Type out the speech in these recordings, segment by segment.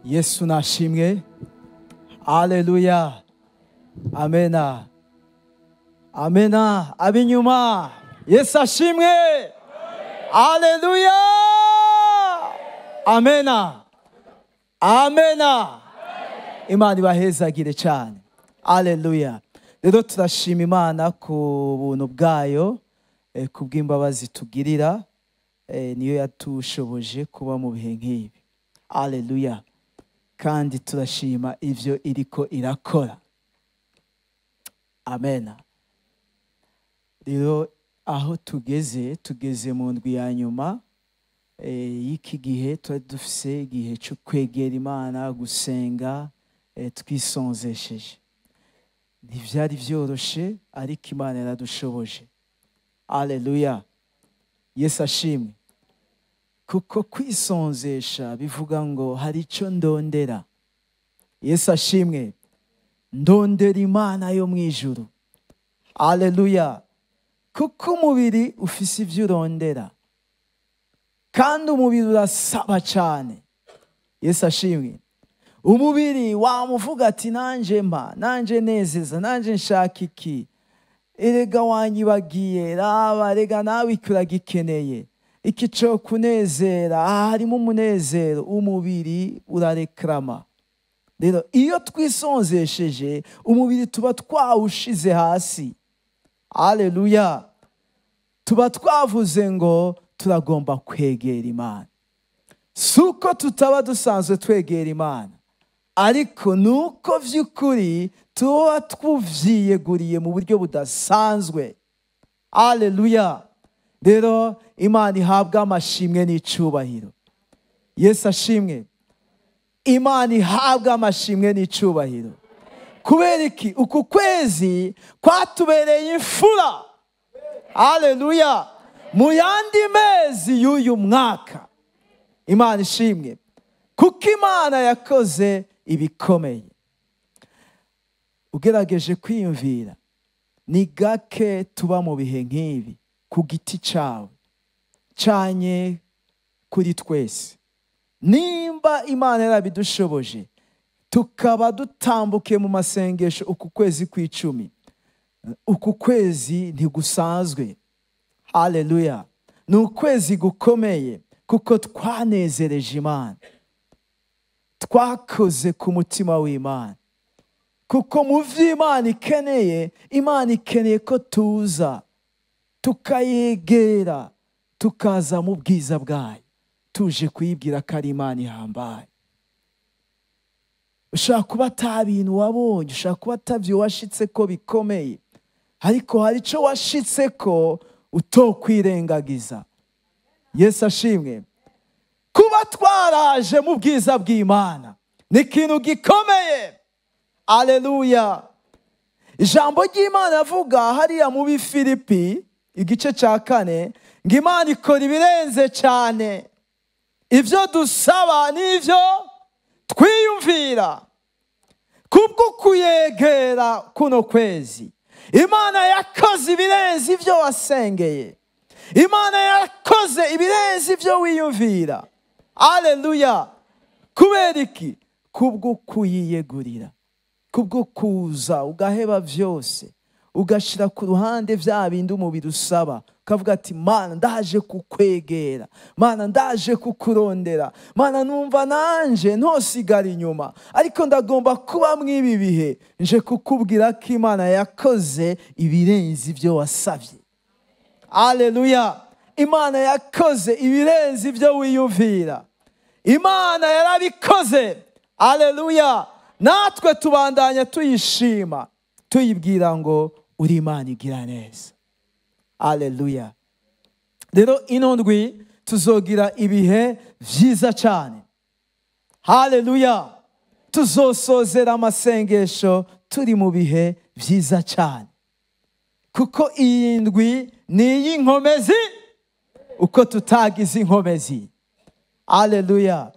예수 나심게 할렐루야 아멘아 아멘아 아비뉴마 예수 나심게 할렐루야 아멘아 아멘아 imana ibahezagire cyane haleluya. Rero turashima imana ku buntu bwayo kubw'imbabazi tugirira niyo yatushoboje kuba mu bihe nk'ibi haleluya. Kandi turashima ivyo iriko irakora amena. Rero aho tugeze mu ndwi ya nyuma y'iki gihe twari dufise igihe cyo kwegera imana gusenga twisonzesheje. Ntivyari vyoroshe ariko imana yaradushoboje haleluya. Yesu ashimwe. Kuko kwisonzesha bivuga ngo hari icyo ndondera. Yesu ashimwe. Ndondera imana yo mu ijuru haleluya. Kuko umubiri ufise ivyo urondera kandi umubiri urasaba cyane. Yesu ashimwe. Umubiri wamuvuga ati nanje mpa, nanje nezeza, nanje nshaka iki, erega wanyibagiye, raba rega nawe ikuragikeneye iki cyo kunezera, harimo umunezero. Umubiri urarekrama. Rero iyo twisonzesheje umubiri tuba twawushize hasi haleluya. Tuba twavuze ngo turagomba kwegera imana. Suko tutaba dusanzwe twegera imana, ariko nuko vy'ukuri tuba tuvyiyeguriye mu buryo budasanzwe haleluya. Rero imana ihabwa amashimwe n'icubahiro. Yesu ashimwe. Imana ihabwa amashimwe n'icubahiro. Kubera iki? Uku kwezi kwatubereye imfura haleluya mu yandi mezi y'uyu mwaka. Imana ishimwe kuko imana yakoze ibikomeye. Ugerageje kwiyumvira ni gake tuba mu bihe nk'ibi ku giti cawe canye kuri twese. Nimba imana yarabidushoboje tukaba dutambuke mu masengesho uku kwezi kw'icumi, uku kwezi ntigusanzwe haleluya. Ni ukwezi gukomeye kuko twanezereje imana, twakoze ku mutima w'imana. Kuko mu vy'imana ikeneye, imana ikeneye ko tuza tukayegera, tukaza mu bwiza bwayo tuje kuyibwira ko ari imana ihambaye. Ushaka kuba ata bintu wabonye, ushaka kuba atavyo washitse ko bikomeye, ariko hari ico washitse ko utokwirengagiza. Yesu ashimwe. Kuba twaraje mu bwiza bw'imana ni ikintu gikomeye haleluya. Ijambo ry'imana avuga hariya mu Bifilipi igice ca 4 ngo imana ikora ibirenze cyane ivyo dusaba n'ivyo twiyumvira. Kubwo kuyegera kuno kwezi imana yakoze ibirenze ivyo wasengeye, imana yakoze ibirenze ivyo wiyumvira haleluya. Kubera iki? Kubwo kuyiyegurira, kubwo kuza ugaheba vyose ugashira ku ruhande vya bindi umubiri usaba, ukavuga ati mana ndaje kukwegera, mana ndaje kukurondera, mana numva nanje ntosigara inyuma, ariko ndagomba kuba mw'ibi bihe nje kukubwira ko imana yakoze ibirenze ivyo wasavye haleluya. Imana yakoze ibirenze ivyo wiyumvira, imana yarabikoze haleluya. Natwe tubandanya tuyishima tuyibwira ngo uri imana igira neza haleluya. Rero ino ndwi tuzogira ibihe vyiza cyane haleluya. Tuzosozera amasengesho turi mu bihe vyiza cyane, kuko iyi ndwi ni iy'inkomezi uko tutagize inkomezi haleluya.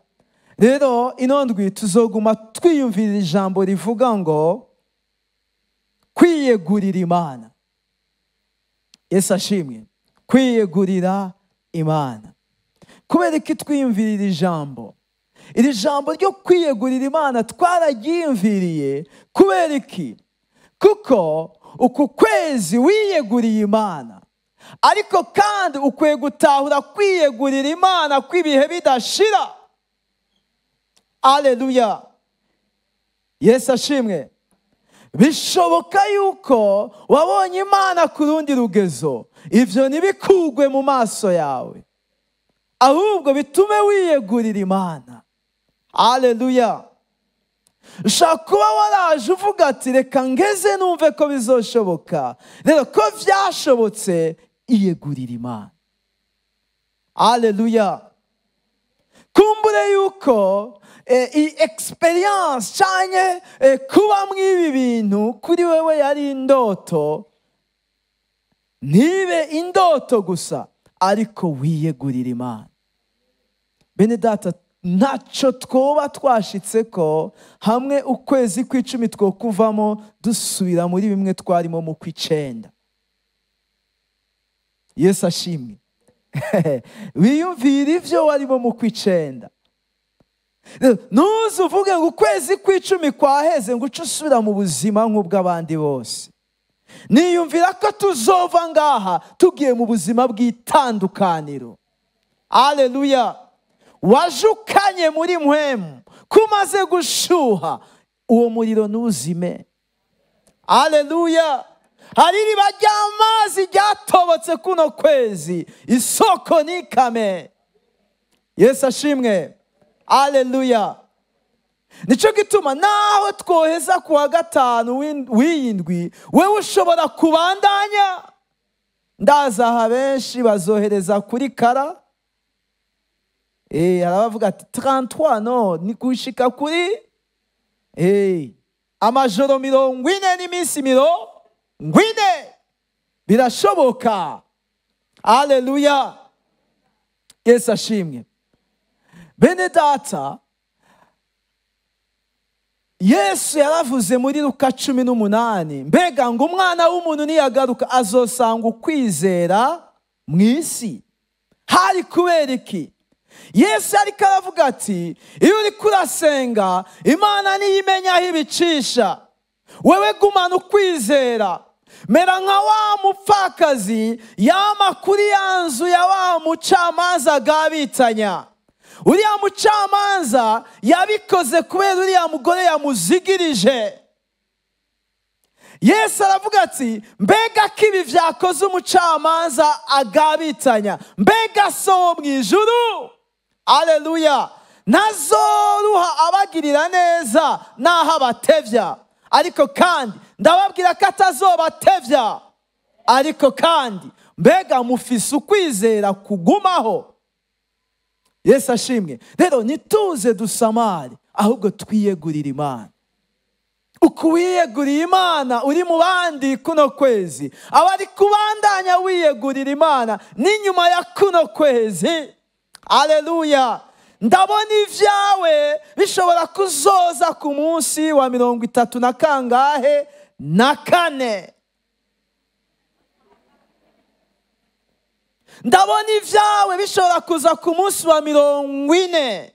Rero ino ndwi tuzoguma twiyumvira ijambo rivuga ngo kwiyegurira imana. Yesu ashimwe. Kwiyegurira imana. Kubera ko twiyumvirira ijambo, iri jambo ryo kwiyegurira Imana twararyiyumviriye kubera iki? Kuko uku kwezi wiyeguriye Imana, ariko kandi ukwiye gutahura kwiyegurira Imana kw'ibihe bidashira. Haleluya, Yesu ashimwe. Bishoboka yuko wabonye Imana ku rundi rugezo, ivyo ntibikugwe mu maso yawe, ahubwo bitume wiyegurira Imana. Haleluya. Ushaka kuba waraje uvuga ati reka ngeze numve ko bizoshoboka. Rero ko vyashobotse, iyegurira Imana. Haleluya. Kumbure yuko experience cyane kuba mw'ibi bintu kuri wewe yari indoto, ntibe indoto gusa, ariko wiyegurira Imana. Bene data, ntacyo twoba twashitse ko hamwe ukwezi kw'icumi two kuvamo dusubira muri bimwe twarimo mu kw'icenda. Yesu ashimwe. Wiyumvira ivyo warimo mu kw'icenda. Nuze uvuge ngo ukwezi kw'icumi kwaheze ngo uce usubira mu buzima nk'ubw'abandi bose. Niyumvira ko tuzova ngaha tugiye mu buzima bw'itandukaniro. Haleluya. Wajukanye muri mpwemu, kumaze gushuha, uwo muriro nuzime. Haleluya. Hari iriba ry'amazi ryatobotse kuno kwezi, isoko nikame. Yesu ashimwe. Haleluya. Nico gituma nawe twoheza kuwa gatanu w'indwi, wewe ushobora kubandanya. Ndazaha benshi bazohereza kuri kara. Arabavuga ati 33 no, ni kushika kuri amajoro 40 n'iminsi 40. Birashoboka. Haleluya. Yesu ashimwe. Bene data, Yesu yaravuze muri Luka 18, mbega ngo umwana w'umuntu niyagaruka azosanga ukwizera mw'isi. Hari kubera iki? Yesu ariko aravuga ati, iyo uri kurasenga Imana niyimenya aho ibicisha, wewe gumana ukwizera. Mera nka wa mupfakazi yama kuri ya nzu ya wa mucamanza agabitanya. Uriya mucamanza yabikoze kubera uriya mugore yamuzigirije. Yesu aravuga ati, mbega ko ibi vyakoze umucamanza agabitanya, mbega so mw'ijuru. Haleluya. Ntazoruha abagirira neza naho abatevya, ariko kandi ndababwira ko atazobatevya. Ariko kandi mbega mufise ukwizera kugumaho. Yesu ashimwe. Rero nituze dusamare, ahubwo twiyegurira Imana. Ukuwiyegurira Imana uri mu bandi kuno kwezi, abari kubandanya wiyegurira Imana n'inyuma ya kuno kwezi. Haleluya. Ndabona ivyawe bishobora kuzoza ku munsi wa 34. Ndabona ivyawe bishobora kuza ku munsi wa 40.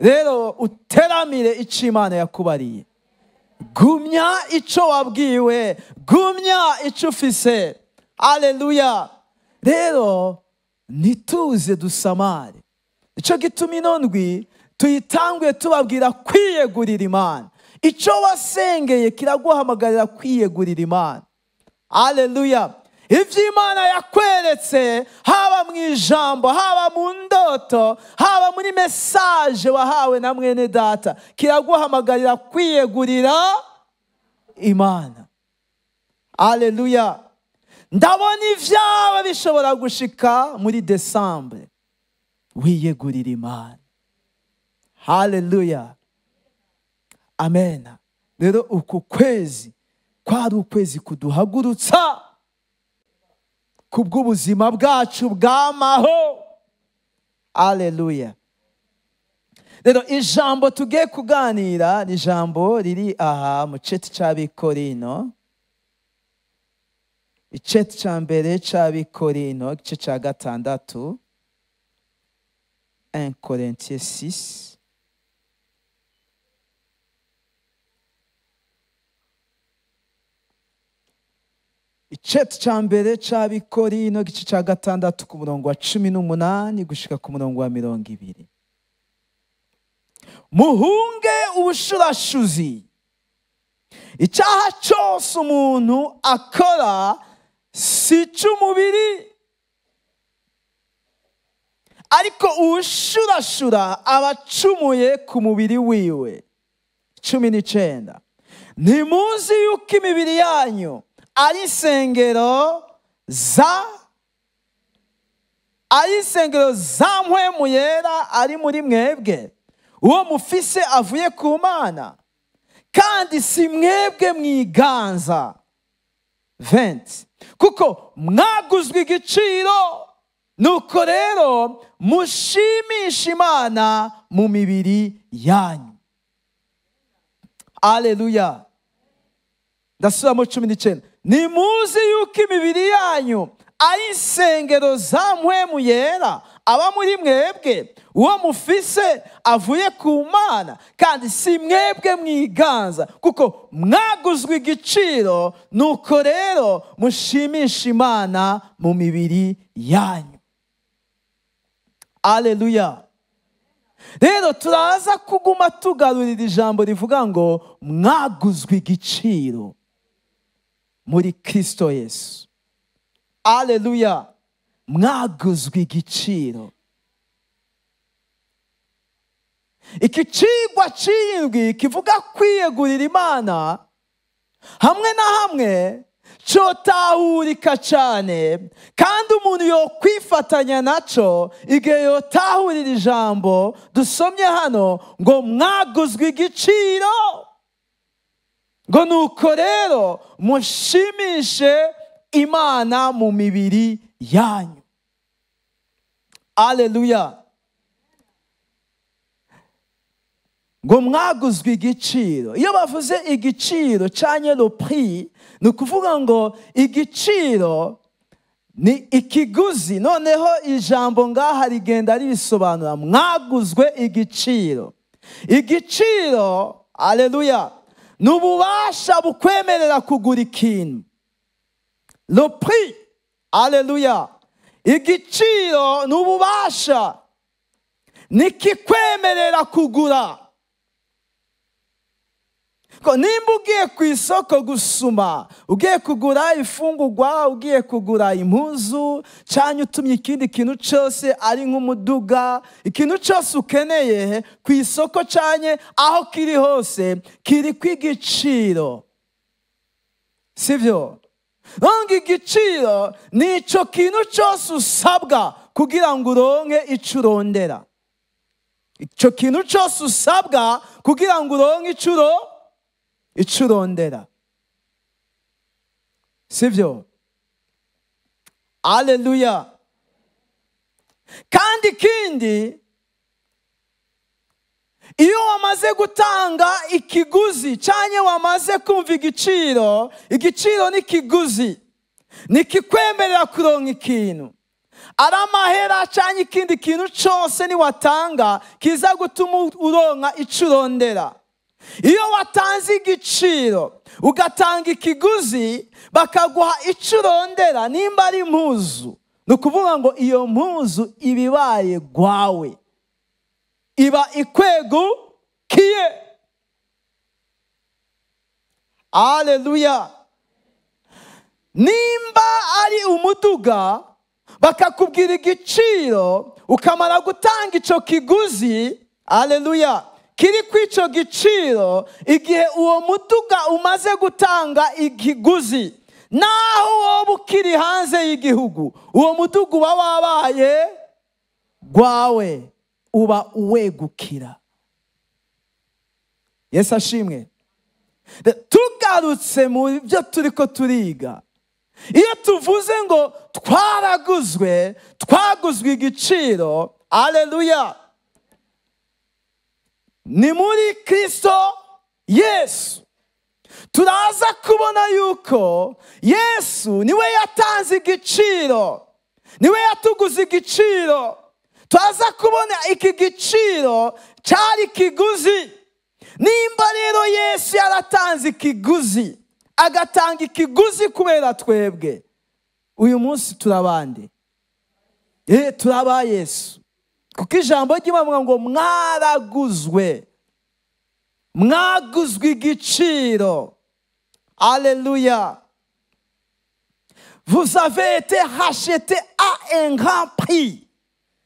Rero uteramire ico Imana yakubariye. Gumya ico wabwiwe, gumya ico ufise. Haleluya. Rero nituze dusamare. Ico gituma inondwi tuyitanguye tubabwira kwiyegurira Imana. Ico wasengeye kiraguhamagarira kwiyegurira Imana. Haleluya. Ivyo Imana yakweretse, haba mu ijambo, haba mu ndoto, haba muri message wahawe na mwene data, kiraguhamagarira kwiyegurira Imana. Haleluya. Ndabona ivyawe bishobora gushika muri Desembre, wiyegurira Imana. Haleluya. Amen. Rero uku kwezi kwari ukwezi kuduhagurutsa kubw'ubuzima bwacu bwamaho. Haleluya. Rero ijambo tugiye kuganira ni ijambo riri aha mu ceti c'Abikorino, iceti ca mbere c'Abikorino igice ca 6, 1 Corinthiens 6 Cete cya mbere cy'Abikorino igice cya 6 ku murongo wa 18 gushika ku murongo wa 20. Muhunge ubushurashuzi. Icyaha cyose umuntu akora si cy'umubiri, ariko ushurashura abacumuye ku mubiri wiwe. 19. Ntimuzi yuko imibiri yanyu ari insengero za mpwemu yera ari muri mwebwe, uwo mufise avuye ku Mana, kandi si mwebwe mwiganza. 20. Kuko mwaguzwe igiciro, nuko rero mushimisha Imana mu mibiri yanyu. Aleluya. Ndasubiramo 19. Nimuzi yuko imibiri yanyu ari insengero za mpwemu yera aba muri mwebwe, uwo mufise avuye ku Mana, kandi si mwebwe mwiganza, kuko mwaguzwe igiciro, nuko rero mushimisha Imana mu mibiri yanyu. Aleluya. Rero turaza kuguma tugarurira ijambo rivuga ngo mwaguzwe igiciro muri Kristo Yesu. Aleluya. Mwaguzwe igiciro. Iki cigwa c'indwi kivuga kwiyegurira Imana hamwe na hamwe cotahurika cyane, kandi umuntu yo kwifatanya naco igihe yotahurira ijambo dusomye hano ngo mwaguzwe igiciro, ngo nuko rero mushimishe Imana mu mibiri yanyu. Aleluya. Ngo mwaguzwe igiciro. Iyo bavuze igiciro cyanye le prix, ni ukuvuga ngo igiciro ni ikiguzi. Noneho ijambo ngaha rigenda ribisobanura, mwaguzwe igiciro. Igiciro, aleluya, ni ububasha bukwemerera kugura ikintu. Le prix, aleluya. Igiciro ni ububasha nikikwemerera kugura. Nimba ugiye ku isoko gusuma, ugiye kugura ifungurwa, ugiye kugura impuzu, cyangwa utumye ikindi kintu cyose ari nk'umuduga, ikintu cyose ukeneye ku isoko cyane aho kiri hose kiri kw'igiciro, sivyo? Nonga igiciro ni ico kintu cyose usabwa kugira ngo uronke ico urondera. Ico kintu cyose usabwa kugira ngo uronke ico urondera, sivyo? Aleluya. Kandi ikindi, iyo wamaze gutanga ikiguzi cyane wamaze kumva igiciro, igiciro n'ikiguzi nikikwemerera kuronka ikintu, ari amahera cyane ikindi kintu cyose ni watanga kiza gutuma uronka ico urondera. Iyo watanze igiciro ugatanga ikiguzi bakaguha ico urondera, nimba ari impuzu, ni ukuvuga ngo iyo mpuzu ibibaye gwawe, iba ikwegukiye. Aleluya. Nimba ari umuduga bakakubwira igiciro ukamara gutanga ico kiguzi, aleluya, kiri kw'ico giciro, igihe uwo muduga umaze gutanga ikiguzi, naho wowe ukiri hanze y'igihugu, uwo muduga uba wabaye gwawe, uba uwegukira. Yesu ashimwe. Tugarutse mu byo turiko turiga, iyo tuvuze ngo twaguzwe igiciro, aleluya, ni muri Kristo Yesu. Turaza kubona yuko Yesu niwe yatanze igiciro, niwe yatuguze igiciro. Turaza kubona iki giciro cyari kiguzi. Nimba rero Yesu yaratanze ikiguzi, agatanga ikiguzi kubera twebwe. Uyu munsi turabande? Turaba Yesu. Kuko ijambo ry'Imana ngo mwaraguzwe. Mwaguzwe igiciro. Alléluia. Vous avez été racheté à un grand prix.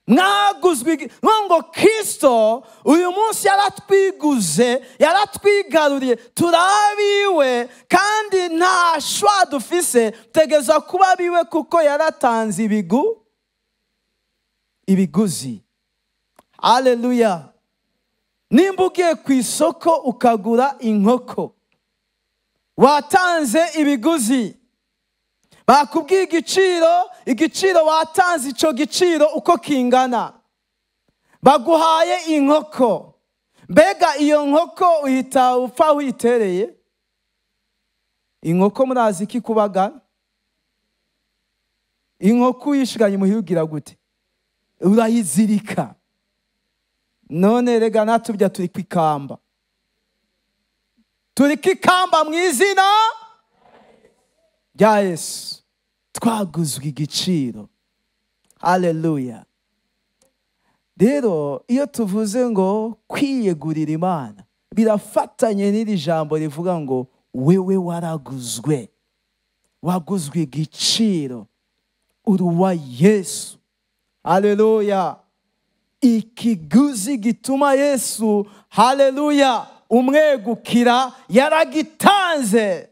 Mwaguzwe ngo Kristo uyu munsi yaratwiguze, yaratwigaruriye, turabiwe kandi nta shwa dufise, tegeza kuba biwe kuko yaratanze ibiguzi. Haleluya. Nimba ugiye ku isoko ukagura inkoko, watanze ibiguzi. Bakubwiye igiciro watanze ico giciro uko kingana. Baguhaye inkoko. Mbega iyo nkoko uhita upfa witereye? Inkoko murazi iki kubagana? Inkoko uyishiganye muhirugira gute? Urayizirika. None rega natubya turi kwikamba. Turi kwikamba mu izina rya Yesu. Twaguzwe igiciro. Haleluya. Rero iyo tuvuze ngo kwiyegurira Imana, birafatanye n'iri jambo rivuga ngo wewe waraguzwe. Waguzwe igiciro. Uruwa Yesu. Haleluya. Ikiguzi gituma Yesu, haleluya, umwegukira yaragitanze.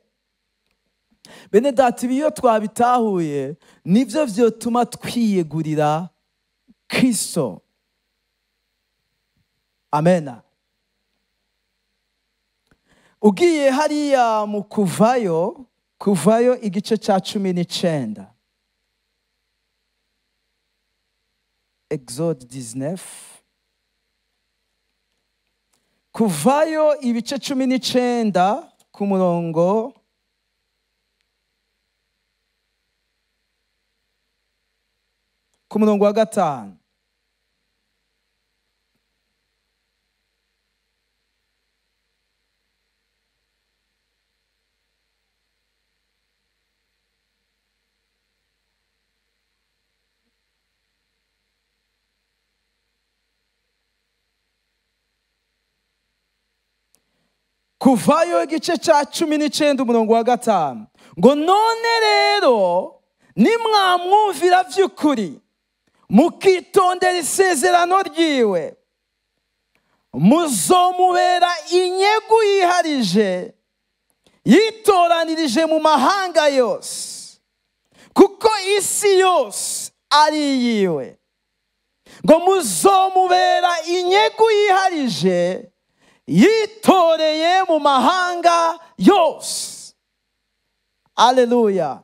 Bene data, iyo twabitahuye nivyo vyotuma twiyegurira Kristo. Amena. Ugiye hariya mu Kuvayo igice ca 19. Exode 19. Kuvayo ibice 19 ku murongo wa 5. Kuvayo igice ca 19 umurongo wa 5. Ngo none rero nimwamwumvira vy'ukuri, mukitondera isezerano ryiwe, muzomubera inyegu yiharije, yitoranirije mu mahanga yose, kuko isi yose ari yiwe. Ngo muzomubera inyegu yiharije, yitoreye mu mahanga yose. Haleluya.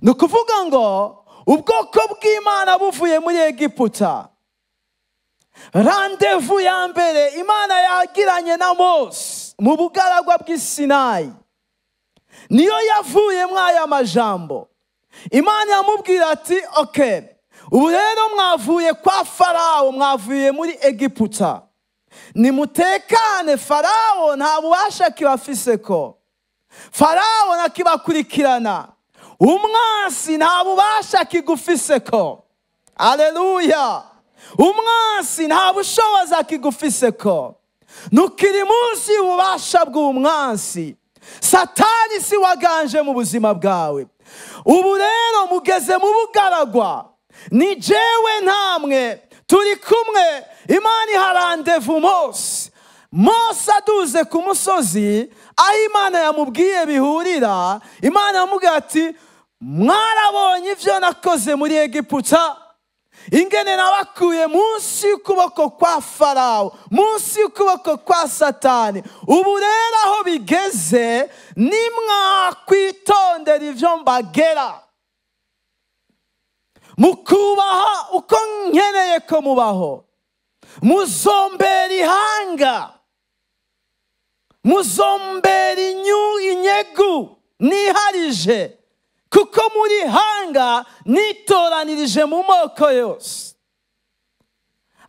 Nukuvuga ngo ubwoko bw'Imana buvuye muri Egiputa, randevu ya mbere Imana yagiranye na Mose mu bugaragwa bw'Isinayi niyo yavuye mw'aya majambo. Imana yamubwira ati okay, ubu rero mwavuye kwa Farawo, mwavuye muri Egiputa, nimutekane. Farawo nta bubasha kibafiseko. Farawo nakibakurikirana. Umwasi nta bubasha kigufiseko. Haleluya. Umwasi nta bushobozi kigufiseko. Nukiri munsi y'ububasha bw'umwasi. Satani si waganje mu buzima bwawe. Ubu rero mugeze mu bugaragwa, ni jewe namwe turi kumwe. Imana iharandevu Mose aduze ku musozi, aho Imana yamubwiye bihurira. Imana yamubwiye ati mwarabonye ivyo nakoze muri Egiputa, ingene nabakuye munsi y'ukuboko kwa Farawo, munsi y'ukuboko kwa Satani. Ubu rero aho bigeze, nimwakwitondera ivyo mbagera, mukubaha uko nkeneye ko mubaho, muzombera ihanga, muzombera inyegu niharije, kuko muri hanga nitoranirije mu moko yose.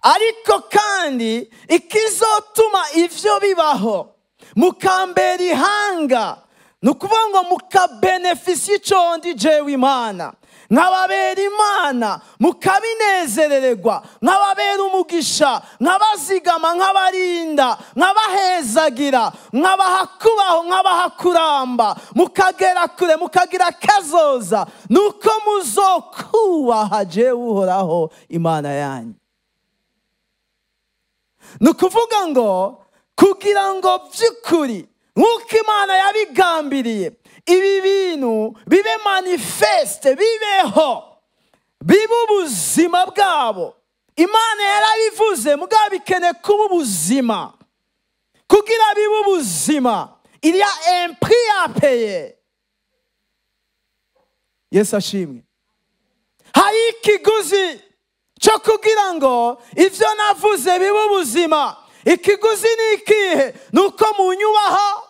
Ariko kandi ikizotuma ivyo bibaho, mukambera ihanga, ni ukuvuga ngo mukabenefisiya icyo ndi jewe Imana, nkababera Imana, mukabinezerererwa, nkababera umugisha, nkabazigama, nkabarinda, nkabahezagira, nkabaha kubaho, nkabaha kuramba, mukagera kure, mukagira akazoza, nuko muzokubaha jewe Uhoraho Imana yanyu. Ni ukuvuga ngo kugira ngo by'ukuri nk'uko Imana yabigambiriye ibi bintu bibe manifeste, bibeho, bibe ubuzima bwabo, Imana yarabivuze, mugabo bikeneye kuba ubuzima. Kugira bibe ubuzima, il y a un prix à payer. Yesu ashimwe. Hari ikiguzi cyo kugira ngo ivyo navuze bibe ubuzima. Ikiguzi ni ikihe? Nuko munyubaha,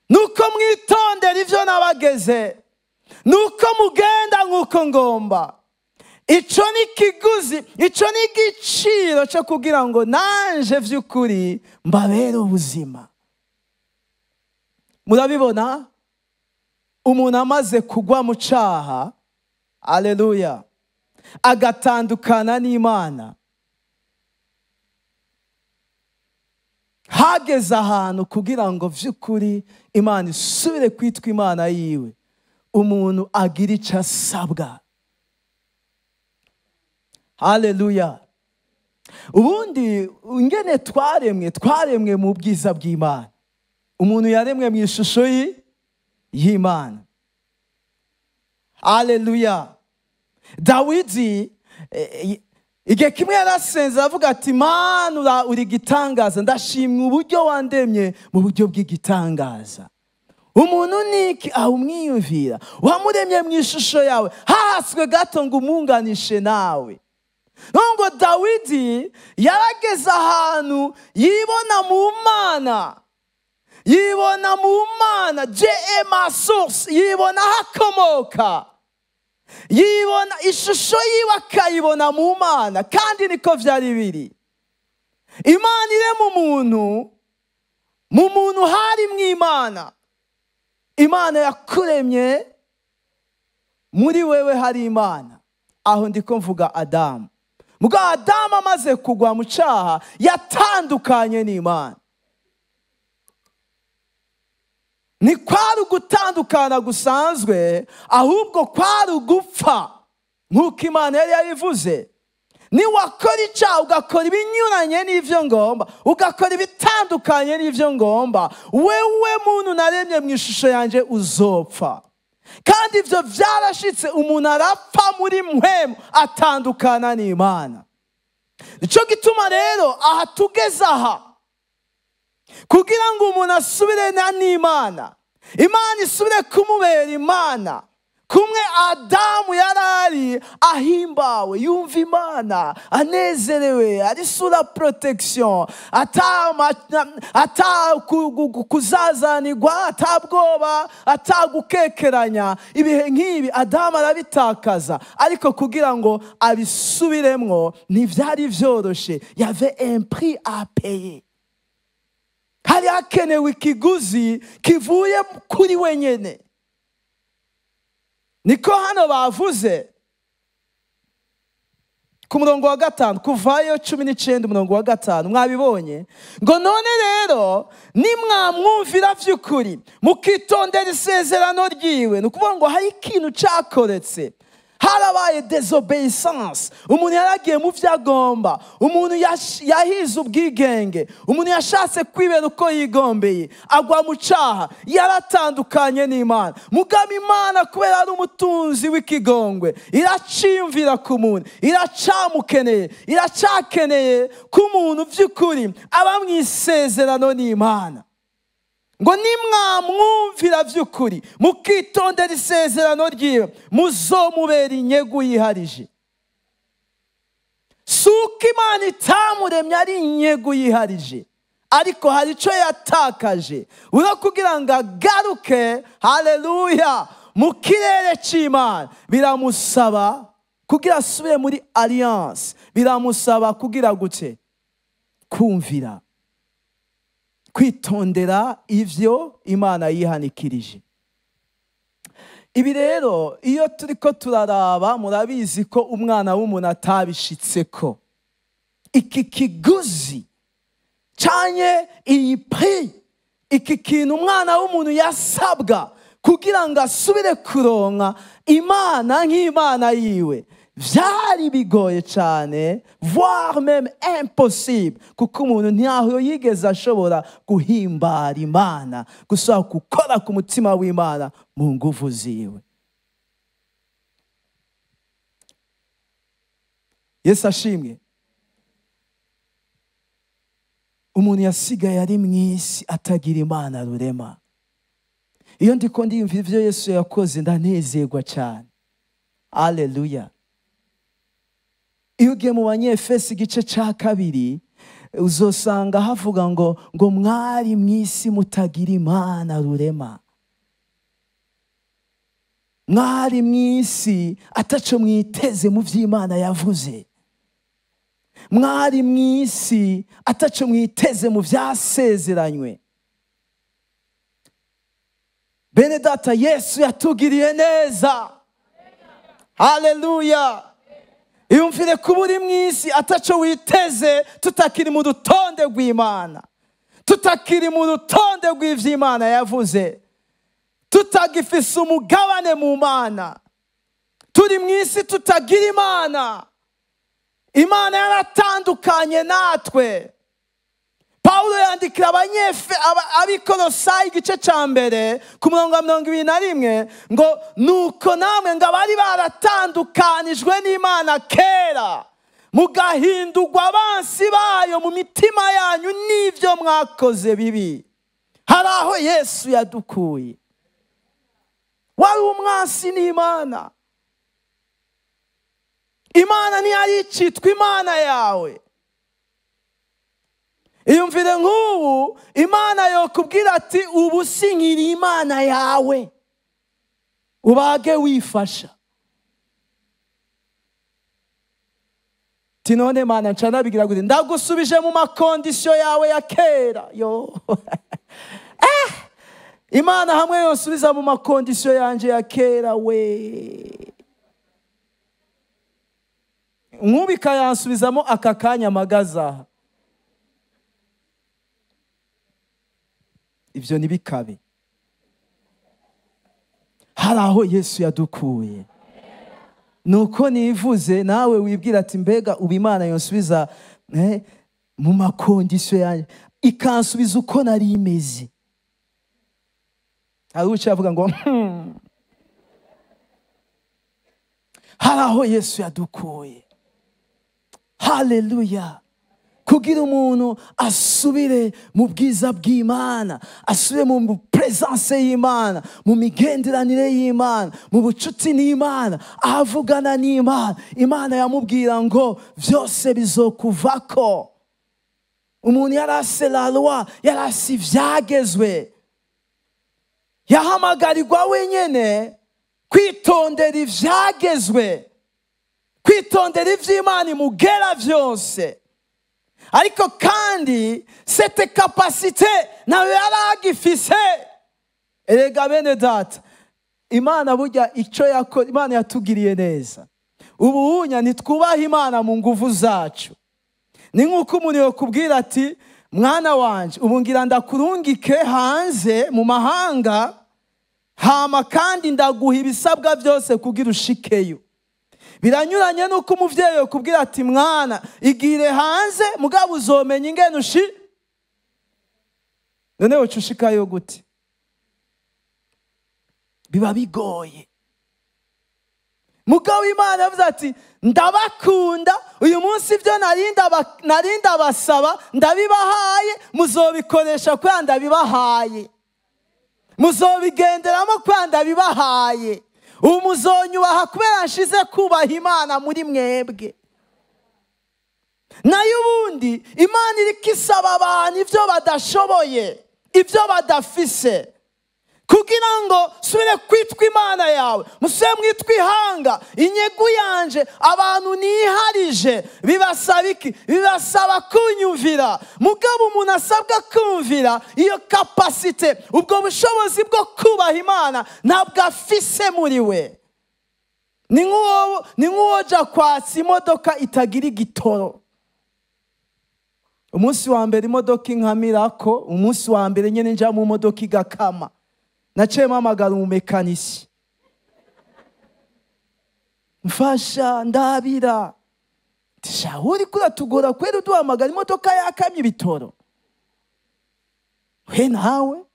nuko mwitondera ivyo nabageze, nuko mugenda nk'uko ngomba. Ico ni kiguzi, ico ni igiciro cyo kugira ngo nanje vy'ukuri mbabere ubuzima. Murabibona? Umuntu amaze kugwa mu caha, aleluya, agatandukana n'Imana, hageze ahantu kugira ngo vy'ukuri Imana isubire kwitwa Imana yiwe, umuntu agira icyo asabwa. Haleluya. Ubundi ingene twaremwe mu bwiza bw'Imana. Umuntu yaremwe mu ishusho y'Imana. Haleluya. Dawidi igihe kimwe yarasenze avuga ati, Mana uri gitangaza, ndashimwa uburyo wandemye mu buryo bw'igitangaza. Umuntu niki umwiyumvira, wamuremye mu ishusho yawe, hahaswe gato ngo umunganishe nawe. Nubwo Dawidi yarageze ahantu yibona mu Mana, yibona mu Mana, ma source, yibona hakomoka, yibona ishusho yiwe akayibona mu Mana. Kandi niko vyari biri. Imana ire mu muntu hari mw'Imana. Imana yakuremye, muri wewe hari Imana. Aho ndiko mvuga Adamu. Muga Adamu amaze kugwa mu caha yatandukanye n'Imana. Ni kwari ugutandukana gusanzwe, ahubwo kwari ugupfa nk'uko Imana yari yabivuze. Ni wakora icyaha ugakora ibinyuranye n'ivyo ngomba, ugakora ibitandukanye n'ivyo ngomba, wewe muntu naremye mu ishusho yanje uzopfa. Kandi ivyo vyarashitse, umuntu arapfa muri mpwemu, atandukana n'Imana. Nico gituma rero aha tugeze aha, kugira ngo umuntu asubire n'Imana, Imana isubire kumubera Imana, kumwe Adamu yarari ahimbawe, yumva Imana, anezerewe, ari sura protection, ata kuzazanirwa, atabwoba, atagukekeranya. Ibihe nk'ibi Adamu arabitakaza, ariko kugira ngo abisubiremwo ntivyari vyoroshe. Yave un prix à payer. Hari hakenewe ikiguzi kivuye kuri wenyene. Niko hano bavuze ku murongo wa 5, kuvayo 19 umurongo wa 5, mwabibonye ngo none rero nimwamwumvira vy'ukuri, mukitondera isezerano ryiwe. Nukuvuga ngo hari ikintu cakoretse, harabaye désobéissance. Umuntu yaragiye mu vyagomba, umuntu yahize ubwigenge, umuntu yashatse kwibera uko yigombeye, agwa mu caha, yaratandukanye n'Imana. Mugabo Imana kubera ari umutunzi w'ikigongwe, iraciyumvira ku muntu, iracamukeneye, iracakeneye ku muntu vy'ukuri aba mw'isezerano n'Imana. Ngo nimwamwumvira vy'ukuri, mukitondera isezerano ryiwe, muzomubera inyegu yiharije. Suko Imana itamuremye ari inyegu yiharije, ariko hari ico yatakaje. Ura kugira ngo agaruke, haleluya, mu kirere c'Imana, biramusaba kugira asubire muri alliance, biramusaba kugira gute? Kumvira. kwitondera ivyo Imana yihanikirije. Ibi rero iyo turiko turaraba murabizi ko umwana w'umuntu atabishitseko. Iki kiguzi canye iyi prix, iki kintu umwana w'umuntu yasabwa kugira ngo asubire kuronka Imana nk'Imana yiwe, vyari bigoye cyane, voire même impossible, kuko umuntu ntaho yigeze ashobora guhimbara Imana, gusa gukora ku mutima w'Imana mu nguvu ziwe. Yesu ashimwe. Umuntu yasigaye ari mw'isi atagira Imana rurema. Iyo ndiko ndiyumva ivyo Yesu yakoze ndanezerwa cyane. Haleluya. Iyo ugiye mu Banyefesi igice ca 2 uzosanga havuga ngo mwari mw'isi mutagira Imana rurema. Mwari mw'isi ataco mwiteze mu vy'Imana yavuze. Mwari mw'isi ataco mwiteze mu vyasezeranywe. Bene data, Yesu yatugiriye neza. Haleluya. Iyumvire kuba uri mw'isi ataco witeze, tutakiri mu rutonde rw'Imana, tutakiri mu rutonde rw'ivy'Imana yavuze, tutagifise umugabane mu Mana, turi mw'isi tutagira Imana. Imana yaratandukanye natwe. Paulo yandikira Abikolosayi igice ca 1 ku murongo wa 21 ngo nuko namwe ngo abari baratandukanijwe n'Imana kera mugahindurwa abansi bayo mu mitima yanyu n'ivyo mwakoze bibi, hari aho Yesu yadukuye. Wari umwansi n'Imana. Imana ntiyari icitwa Imana yawe. Iyumvire nk'ubu Imana yokubwira ati ubu sinkiri Imana yawe, ubage wifasha. Tinone Mana ncana bigira gute, ndagusubije mu makondisyo yawe ya kera. Yo Imana hamwe yosubiza mu makondisyo yanje ya kera we, nkubika yansubizamo aka kanya magaza. Ivyo nibikabe. Hari aho Yesu yadukuye. Nuko nivuze nawe wibwira ati mbega ubu Imana yonsubiza mu makondisyo yanjye, ikansubiza uko nari imeze. Hari ucavuga ngo hari aho Yesu yadukuye. Haleluya. Kugira umuntu asubire mu bwiza bw'Imana, asubire mu presence y'Imana, mu migenderanire y'Imana, mu bucuti n'Imana, ahavugana n'Imana. Imana yamubwira ngo vyose bizokuvako. Umuntu yarase la loi, yarase ivyagezwe, yahamagarirwa wenyene kwitondera ivyagezwe, kwitondera ivy'Imana imugera vyose. Ariko kandi cette capacité nawe yaragifise. Erega bene data, Imana burya ico yako Imana yatugiriye neza. Ubuhunya ntitwubaha Imana mu nguvu zacu. Ni nk'uko umuntu yokubwira ati mwana wanje ubu ngira ndakurungike hanze mu mahanga, hama kandi ndaguha ibisabwa byose kugira ushikeyo. Biranyuranye nuko umuvyeyi yokubwira ati mwana igire hanze mugabo uzomenya ingene none ucushikayo gute? Biba bigoye. Mugabo Imana yavuze ati ndabakunda, uyu munsi ibyo narinda basaba ndabibahaye, muzobikoresha kwa ndabibahaye, muzobigenderamo kwa ndabibahaye. Umuzonyubaha kubera nshize kubaha Imana muri mwebwe. Nayo ubundi Imana iriko isaba abantu ivyo badashoboye, ivyo badafise. kugira ngo subire kwitwa imana yawe. Musore mwitwa ihanga, inyegu yanje, abantu niharije. Bibasaba iki? Bibasaba kunyumvira. Mugabo umuntu asabwa kumvira iyo kapasite, ubwo bushobozi bwo kubaha Imana ntabwo afise muri we. Ni nk'uwoja kwatsa imodoka itagira igitoro. Umunsi wa mbere imodoka inkamirako, umunsi wa mbere nyene nja mu modoka igakama, naciye mpamagara umumekanisi, mfasha ndabira. Tisha uri kuratugora kwera uduhamagara imodoka yakamye ibitoro? We nawe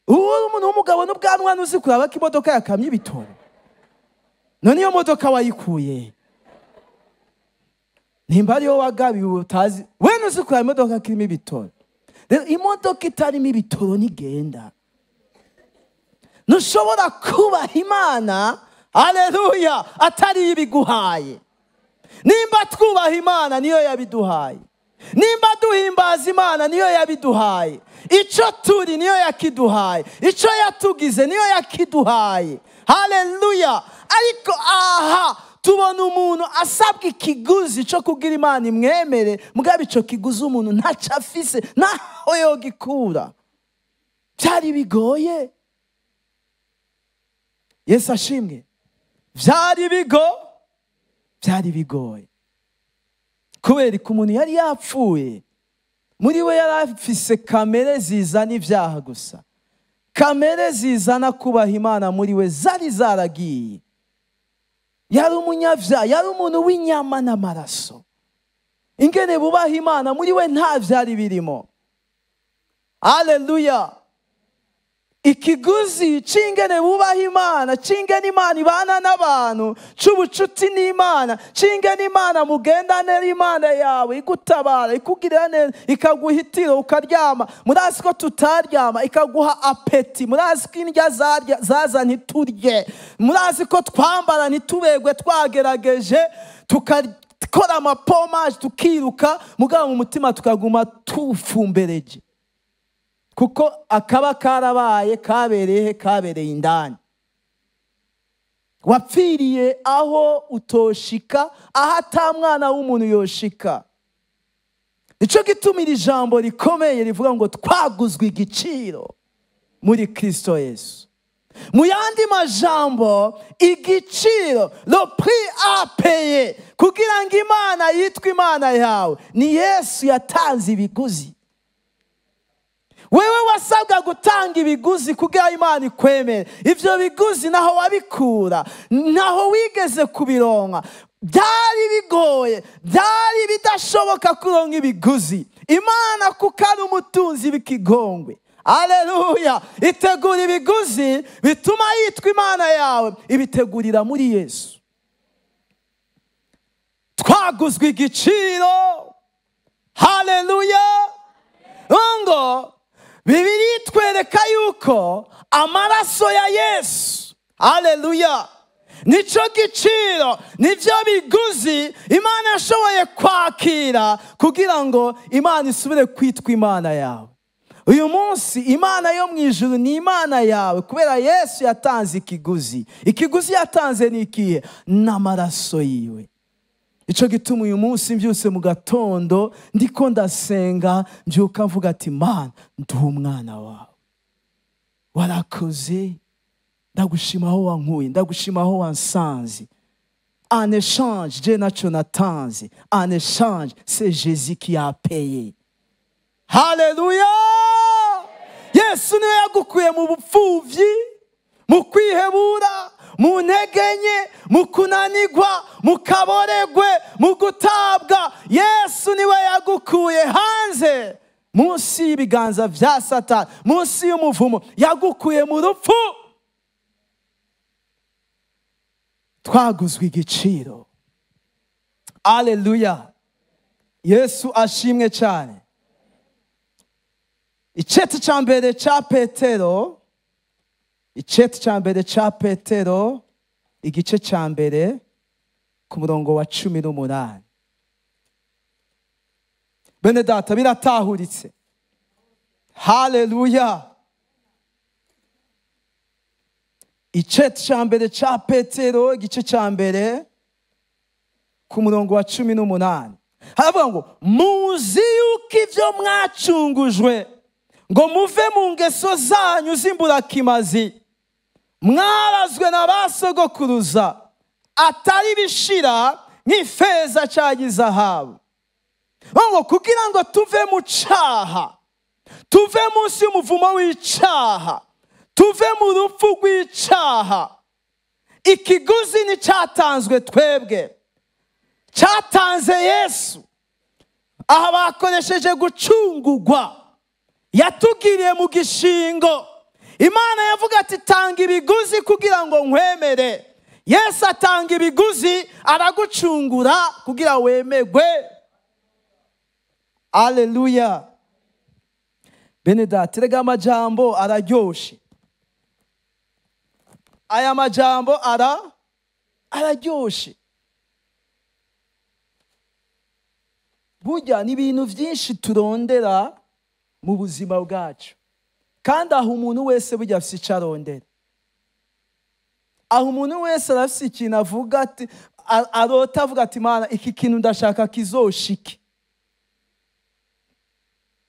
uwo umuntu w'umugabo n'ubwanwa nuzi kuraba ko imodoka yakamye ibitoro? None iyo modoka wayikuye? Nimba ariyo wagabiwe utazi, we nuzi kuraba imodoka kirimo ibitoro? Rero imodoka itarimo ibitoro nigenda. Nushobora kubaha Imana, haleluya, atari ibiguhaye. Nimba twubaha Imana niyo yabiduhaye. Nimba duhimbaza Imana niyo yabiduhaye. Ico turi niyo yakiduhaye. Ico yatugize niyo yakiduhaye. Haleluya. Ariko aha tubona umuntu asabwa ikiguzi cyo kugira Imana imwemere, mugabe ico kiguzi umuntu ntaco afise, naho yogikura. Byari bigoye. Yesu ashimwe. Byari bigoye. Kubera ko umuntu yari yapfuye, muri we yari afise kamere zizana ibyaha gusa. Kamere zizana kubaha Imana muri we zari zaragiye. Yari umunyavyaha, yari umuntu w'inyama n'amaraso. Ingene bubaha Imana muri we nta vyari birimo. Haleluya. Ikiguzi c'ingene bubaha Imana, c'ingene Imana ibana n'abantu, c'ubucuti n'Imana, c'ingene Imana mugendane n'Imana yawe, igutabara, ikugirira neza, ikaguhitira ukaryama. Murazi ko tutaryama, ikaguha apeti. Murazi ko indya zaza ntiturye. Murazi ko twambara ntitubegwe twagerageje, tukakora amapomaje tukiruka, mugabo mu mutima tukaguma tufumbereje. Kuko akaba karabaye kabereye indani. Wapfiriye aho utoshika, aho ata mwana w'umuntu yoshika. Nico gituma iri jambo rikomeye rivuga ngo twaguzwe igiciro muri Kristo Yesu. Mu yandi majambo, igiciro, le prix à payer kugira ngo Imana yitwe Imana yawe, ni Yesu yatanze ibiguzi. Wewe wasabwa gutanga ibiguzi kugira Imana ikwemere. Ivyo biguzi naho wabikura, naho wigeze kubironka. Byari bigoye, byari bidashoboka kuronka ibiguzi. Imana kuko ari umutunzi w'ikigongwe. Haleluya. Itegura ibiguzi bituma yitwa Imana yawe, ibitegurira muri Yesu. Twaguzwe igiciro. Haleluya. Ngo Bibiliya itwereka yuko amaraso ya Yesu, haleluya, nico giciro, nivyo biguzi Imana yashoboye kwakira kugira ngo Imana isubire kwitwa Imana yawe. Uyu munsi Imana yo mwijuru ni Imana yawe kubera Yesu yatanze ikiguzi. Ikiguzi yatanze ni ikihe? N'amaraso yiwe. Ico gituma uyu munsi mbyuse mu gatondo ndiko ndasenga, mbyuka mvuga ati Mana, ndi umwana wawe. Warakoze, ndagushima aho wankuye, ndagushima aho wansanze. En échange, Dieu naco natanze. En échange, c'est Jésus qui a payé. Haleluya! Yesu niwe yagukuye mu bupfuvyi, mu kwihebura, mu ntegenye, mu kunanigwa, mu kaboregwe, mu gutabwa. Yesu niwe yagukuye hanze munsi y'ibiganza vya Satani, munsi y'umuvumo. Yagukuye mu rupfu. Twaguzwe igiciro. Haleluya. Yesu ashimwe cyane. Icete ca mbere ca Petero, icete ca mbere ca Petero, igice ca mbere ku murongo wa 18. Bene data, biratahuritse. Haleluya. igice cya mbere cya Petero igice cya mbere ku murongo wa 18 haravuga ngo muzi yuko ibyo mwacungujwe ngo muve mu ngeso zanyu z'imburakimazi mwarazwe na ba sogokuruza atari bishira nk'ifeza cyangwa izahabu ngo kugira ngo tuve mu cyaha tuve munsi y'umuvumo w'icyaha tuve mu rupfu rw'icyaha ikiguzi ni cyatanzwe twebwe cyatanze Yesu aha bakoresheje gucungurwa yatugiriye mu gishingo Imana yavuga ati tanga ibiguzi kugira ngo nkwemere Yesu atanga ibiguzi aragucungura kugira wemerwe. Haleluya. Bene data rega amajambo araryoshe. Aya majambo araryoshe. Burya ni ibintu byinshi turondera mu buzima bwacu. Kandi aho umuntu wese burya afite icyo arondera. Aho umuntu wese arafite ikintu avuga ati arota avuga ati Mana iki kintu ndashaka kizoshike.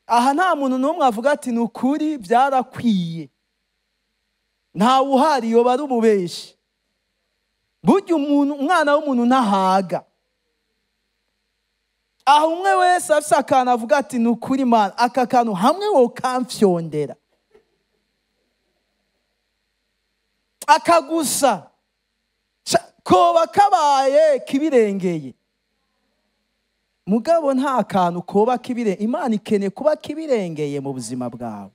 Aha nta muntu n'umwe avuga ati nukuri byarakwiye. Nta uhari yo bari umubeshi. Burya umwana w'umuntu ntahaga. Aho umwe wese afite akantu avuga ati nukuri Mana aka kantu hamwe wo kamfyondera. Akagusa koba kabaye kibirengeye mugabo nta kantu koba kibire Imana ikeneye kuba kibirengeye mu buzima bwawe.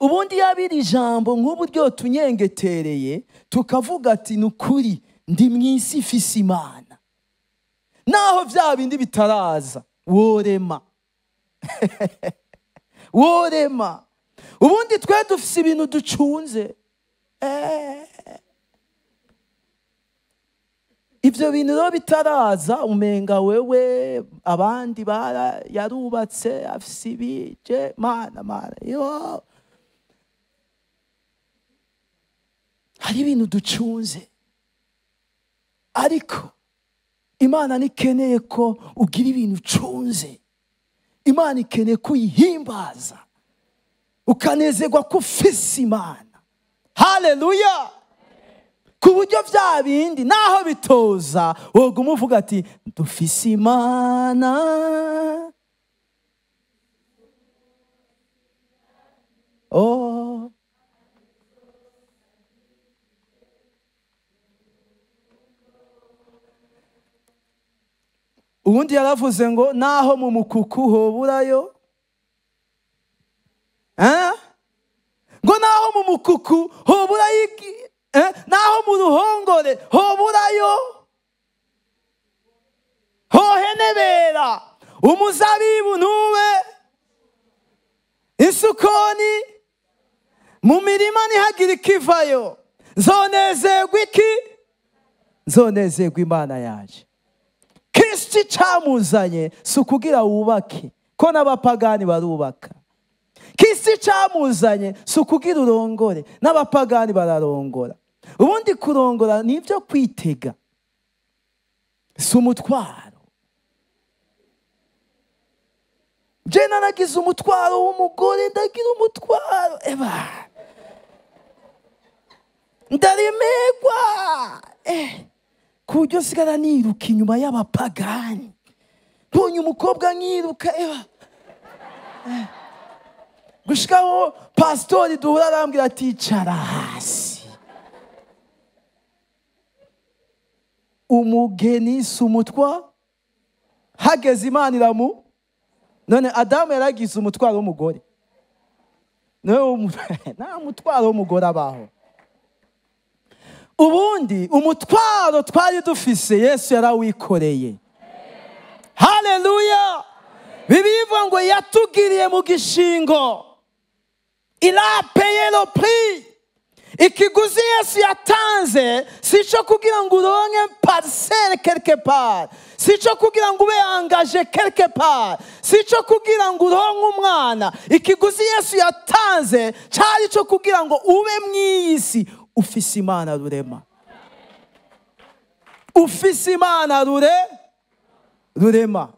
Ubundi yabiri jambo nk'uburyo tunyengetereye tukavuga ati nukuri ndi mwisi ifise Imana naho bya bindi bitaraza worema worema. Ubundi twe dufise ibintu ducunze ibyo bintu rero bitaraza umenga wewe abandi yarubatse afise ibije mana yo hari ibintu ducunze ariko Imana nikeneye ko ugira ibintu ucunze. Imana ikeneye kuyihimbaza ukanezerwa ko ufise Imana. Haleluya. Ku buryo bya bindi naho bitoza woguma uvuga ati dufise Imana. Oh ubundi yaravuze ngo naho mu mukuku hoburayo ngo naho mu mukuku hoburayo naho mu ruhongore hoburayo hohenebera umuzabibu ntube isukoni mu mirima ntihagire ikivayo. Nzonezerwa iki? Nzonezerwa Imana yaje. Kristo cyamuzanye si ukugira wubake ko n'abapagani barubaka. Kristo cyamuzanye si ukugira urongore n'abapagani bararongora. Ubundi kurongora ni ibyo kwitega si umutwaro. Je naragize umutwaro w'umugore ndagira umutwaro ndaremerwa ku buryo sigara niruka inyuma y'abapagani. Mbonye umukobwa nkiruka gushikaho pastori duhura arambwira ati icara hasi. Umugeni si umutwa hageze Imana iramu. None Adamu yaragize umutwaro w'umugore. Nta mutwaro w'umugore abaho. Ubundi umutwaro twari dufise Yesu yarawikoreye. Haleluya. Bibiliya ngo yatugiriye mu gishingo. Il a payé le prix. ikiguzi Yesu yatanze si cyo kugira ngo uronke parcelle quelque part, si cyo kugira ngo ube engagé quelque part, si cyo kugira ngo uronke umwana. Ikiguzi Yesu yatanze cyari cyo kugira ngo ube mw'isi ufise Imana rurema, ufise Imana rurema.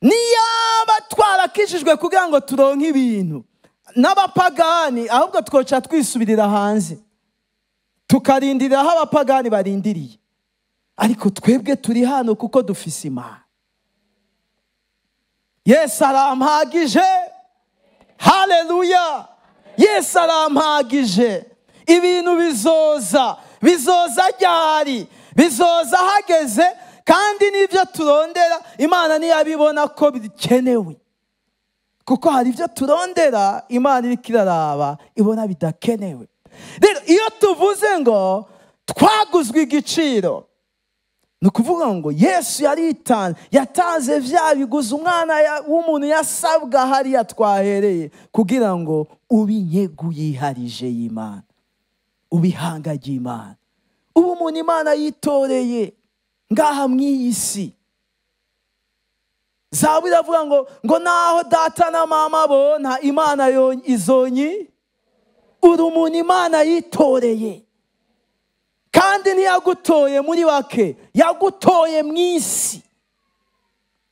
Niyaba twarakishijwe kugira ngo turonke ibintu n'abapagani, ahubwo twoca twisubirira hanze tukarindira aho abapagani barindiriye. Ariko twebwe turi hano kuko dufise Imana. Yesu arampagije. Haleluya. Yesu arampagije. Ibintu bizoza ryari, bizoza hageze, kandi n'ibyo turondera Imana ntiyabibona ko bikenewe. Kuko hari ibyo turondera Imana iriko iraraba ibona bidakenewe. Rero iyo tuvuze ngo twaguzwe igiciro, ni ukuvuga ngo Yesu yatanze vya biguzi umwana w'umuntu yasabwa hariya twahereye, kugira ngo ubinyegu yiharije y'Imana, ubihanga ry'Imana, ubu umuntu Imana yitoreye ngaha mw'iyi si. Zaburi iravuga ngo naho data na mama bona Imana izonyi, uri umuntu Imana yitoreye. Kandi ntiyagutoye muri bake, yagutoye mw'isi.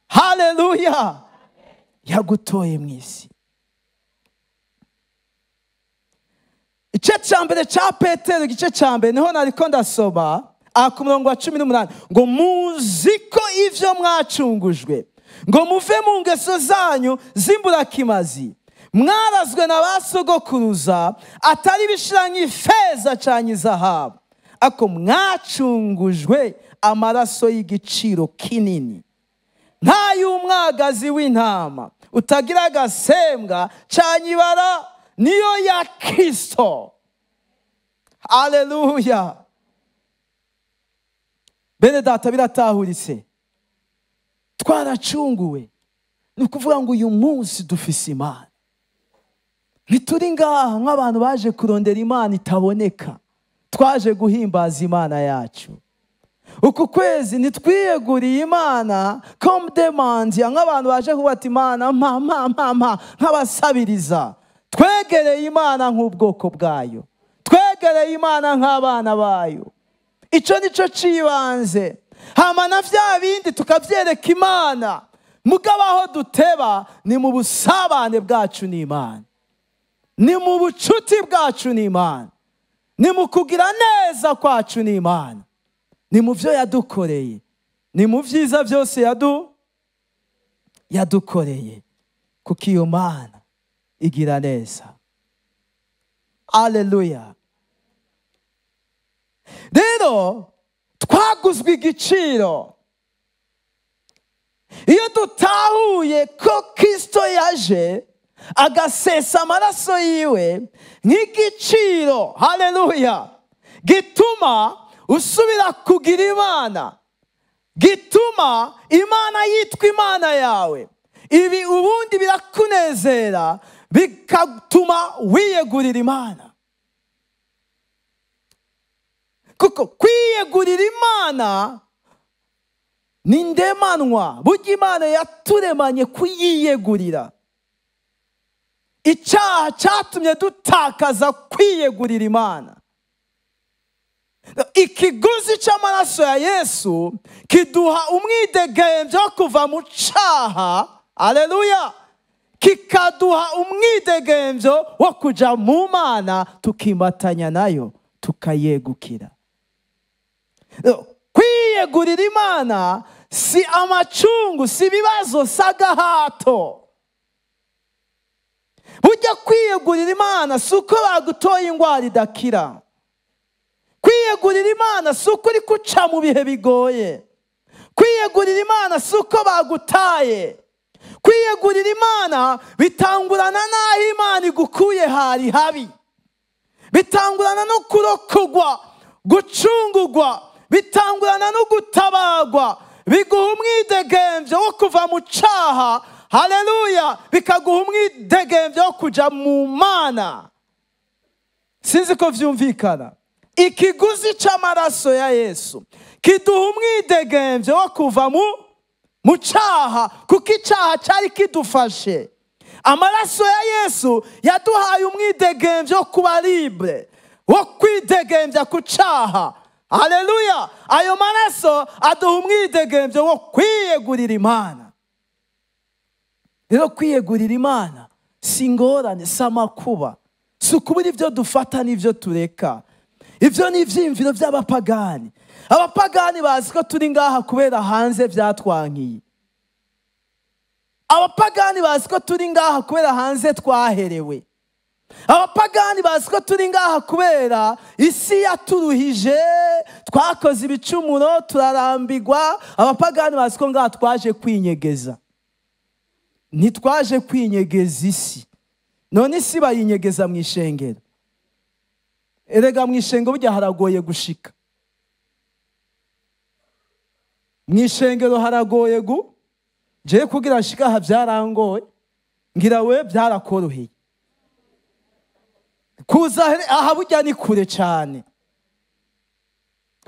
Haleluya. Yagutoye mw'isi. Igice cya mbere cya Petero, igice cya mbere niho nariko ndasoma ku murongo wa 18 ngo muzi ko ivyo mwacungujwe ngo muve mu ngeso zanyu z'imburakimazi mwarazwe na ba sogokuruza, atari bishira nk'ifeza canke izahabu, ako mwacungujwe amaraso y'igiciro kinini, nk'ay'umwagazi w'intama utagira agasembwa canke ibara, niyo ya Kristo. Haleluya. Bene data, biratahuritse. Twaracunguwe. Ni ukuvuga ngo uyu munsi dufise Imana. Ntituri ngaha nk'abantu baje kurondera Imana itaboneka, twaje guhimbaza Imana yacu. Uku kwezi ntitwiyeguriye Imana comme demande, nk'abantu baje kubata Imana mpa nk'abasabiriza. Twegereye Imana nk'ubwoko bwayo, twegereye Imana nk'abana bayo. Ico nico cibanze. Hama na vya bindi tukavyereka Imana. Mugabo aho duteba ni mu busabane bwacu n'Imana, ni mu bucuti bwacu n'Imana, ni mu kugira neza kwacu n'Imana, ni mu vyo yadukoreye, ni mu vyiza vyose yadukoreye, kuko iyo Mana igira neza. Haleluya. Rero twaguzwe igiciro. Iyo dutahuye ko Kristo yaje agasesa amaraso yiwe nk'igiciro, haleluya, gituma usubira kugira Imana, gituma Imana yitwa Imana yawe, ibi ubundi birakunezera, bigatuma wiyegurira Imana. Kuko kwiyegurira Imana ni ndemanwa. Burya Imana yaturemanye kuyiyegurira. Icyaha cyatumye dutakaza kwiyegurira Imana. Ikiguzi cy'amaraso ya Yesu kiduha umwidegemvyo wo kuva mu cyaha, haleluya, kikaduha umwidegemvyo wo kuja mu Mana, tukimatanya nayo, tukayegukira. Kwiyegurira Imana si amacungu, si ibibazo, si agahato. Burya kwiyegurira Imana si uko bagutoye ingwara idakira. Kwiyegurira Imana si uko uri kuca mu bihe bigoye. Kwiyegurira Imana si uko bagutaye. Kwiyegurira Imana bitangurana n'aho Imana igukuye hari habi, bitangurana no kurokogwa, gucungugwa, bitangurana no gutabagwa, biguha umwidegemvyo wo kuva mu cyaha, haleluya, bikaguha umwidegemvyo wo kuja mu Mana. sinzi ko vyumvikana. Ikiguzi c'amaraso ya Yesu kiduha umwidegemvyo wo kuva mu caha, kuko icaha cari kidufashe. Amaraso ya Yesu yaduhaye umwidegemvyo wo kuba libre, wo kwidegemvya ku caha. Haleluya! Ayo maraso aduha umwidegemvyo wo kwiyegurira Imana. Rero kwiyegurira Imana si ingorane, si amakuba, si ukubura ivyo dufata n'ivyo tureka. Ivyo ni ivyiyumviro vy'abapagani. Abapagani bazi ko turi ngaha kubera hanze vyatwankiye. Abapagani bazi ko turi ngaha kubera hanze twaherewe. Abapagani bazi ko turi ngaha kubera isi yaturuhije, twakoze ibicumuro turarambirwa. Abapagani bazi ko ngaha twaje kwinyegeza. Ntitwaje kwinyegeza isi. None isi bayinyegeza mw'ishengero. Erega mw'ishengero burya haragoye gushika. Mw'ishengero haragoye je kugira nshika aha vyarangoye, ngira we vyarakoroheye. Kuza aha burya ni kure cyane.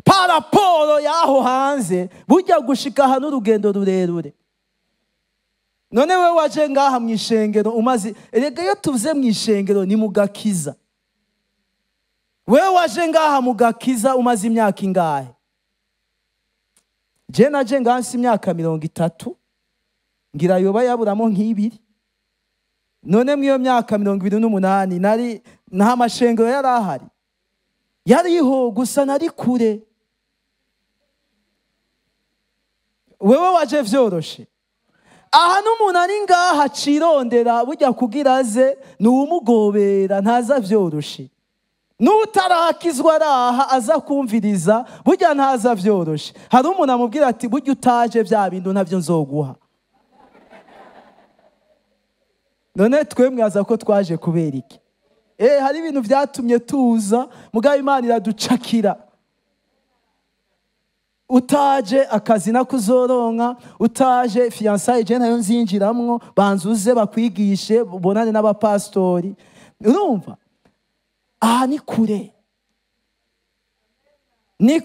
Paraporo yaho hanze burya gushika aha n'urugendo rurerure. None we waje ngaha mw'ishengero umaze, erega iyo tuvuze mw'ishengero ni mugakiza. We waje ngaha mugakiza umaze imyaka ingahe? Je naje ngaha imyaka 30, ngira yoba yaburamo nk'ibiri. None mwiyo myaka 28 nari nta mashengero yari ahari. Yariho gusa nari kure. Wewe waje vyoroshe. Aha n'umuntu ari ngaha cirondera burya kugira aze n'umugobera ntaza vyoroshe. N'utarakizwa araha aza kumviriza burya ntaza vyoroshe. Hari umuntu amubwira ati burya utaje vya bintu ntavyo nzoguha. None twemwe aza ko twaje kubera iki? Hari ibintu vyatumye tuza, mugabo Imana iraducakira. Utaje akazi nakuzoronka, utaje fiançailles je nayo nzinjiramwo, banzuze bakwigishe bonane n'abapastori. Urumva? Aha ni kure. Ni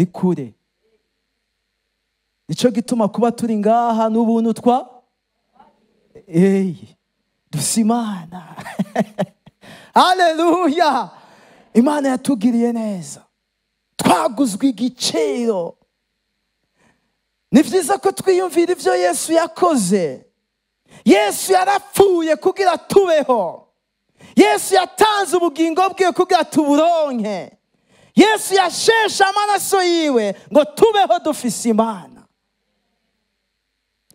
kure. Nico gituma kuba turi ngaha n'ubuntu dusimana. Haleluya! Imana yatugiriye neza. Twaguzwe igiciro. Ni vyiza ko twiyumvira ivyo Yesu yakoze. Yesu yarapfuye kugira tubeho. Yesu yatanze ubugingo bwiwe kugira tuburonke. Yesu yashesha amaraso yiwe ngo tubeho dufise Imana.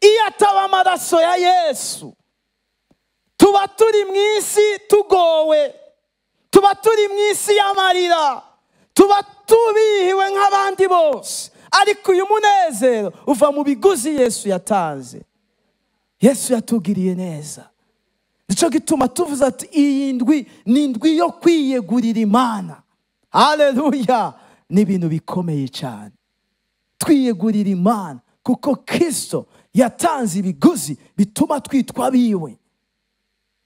Iyo ataba amaraso ya Yesu, tuba turi mw'isi tugowe, tuba turi mw'isi y'amarira, tuba tubihiwe nk'abandi bose. Ariko uyu munezero uva mu biguzi Yesu yatanze. Yesu yatugiriye neza. Nico gituma tuvuze ati iyi ndwi ni indwi yo kwiyegurira Imana. Haleluya! Ni ibintu bikomeye cyane. Twiyegurira Imana kuko Kristo yatanze ibiguzi bituma twitwa biwe.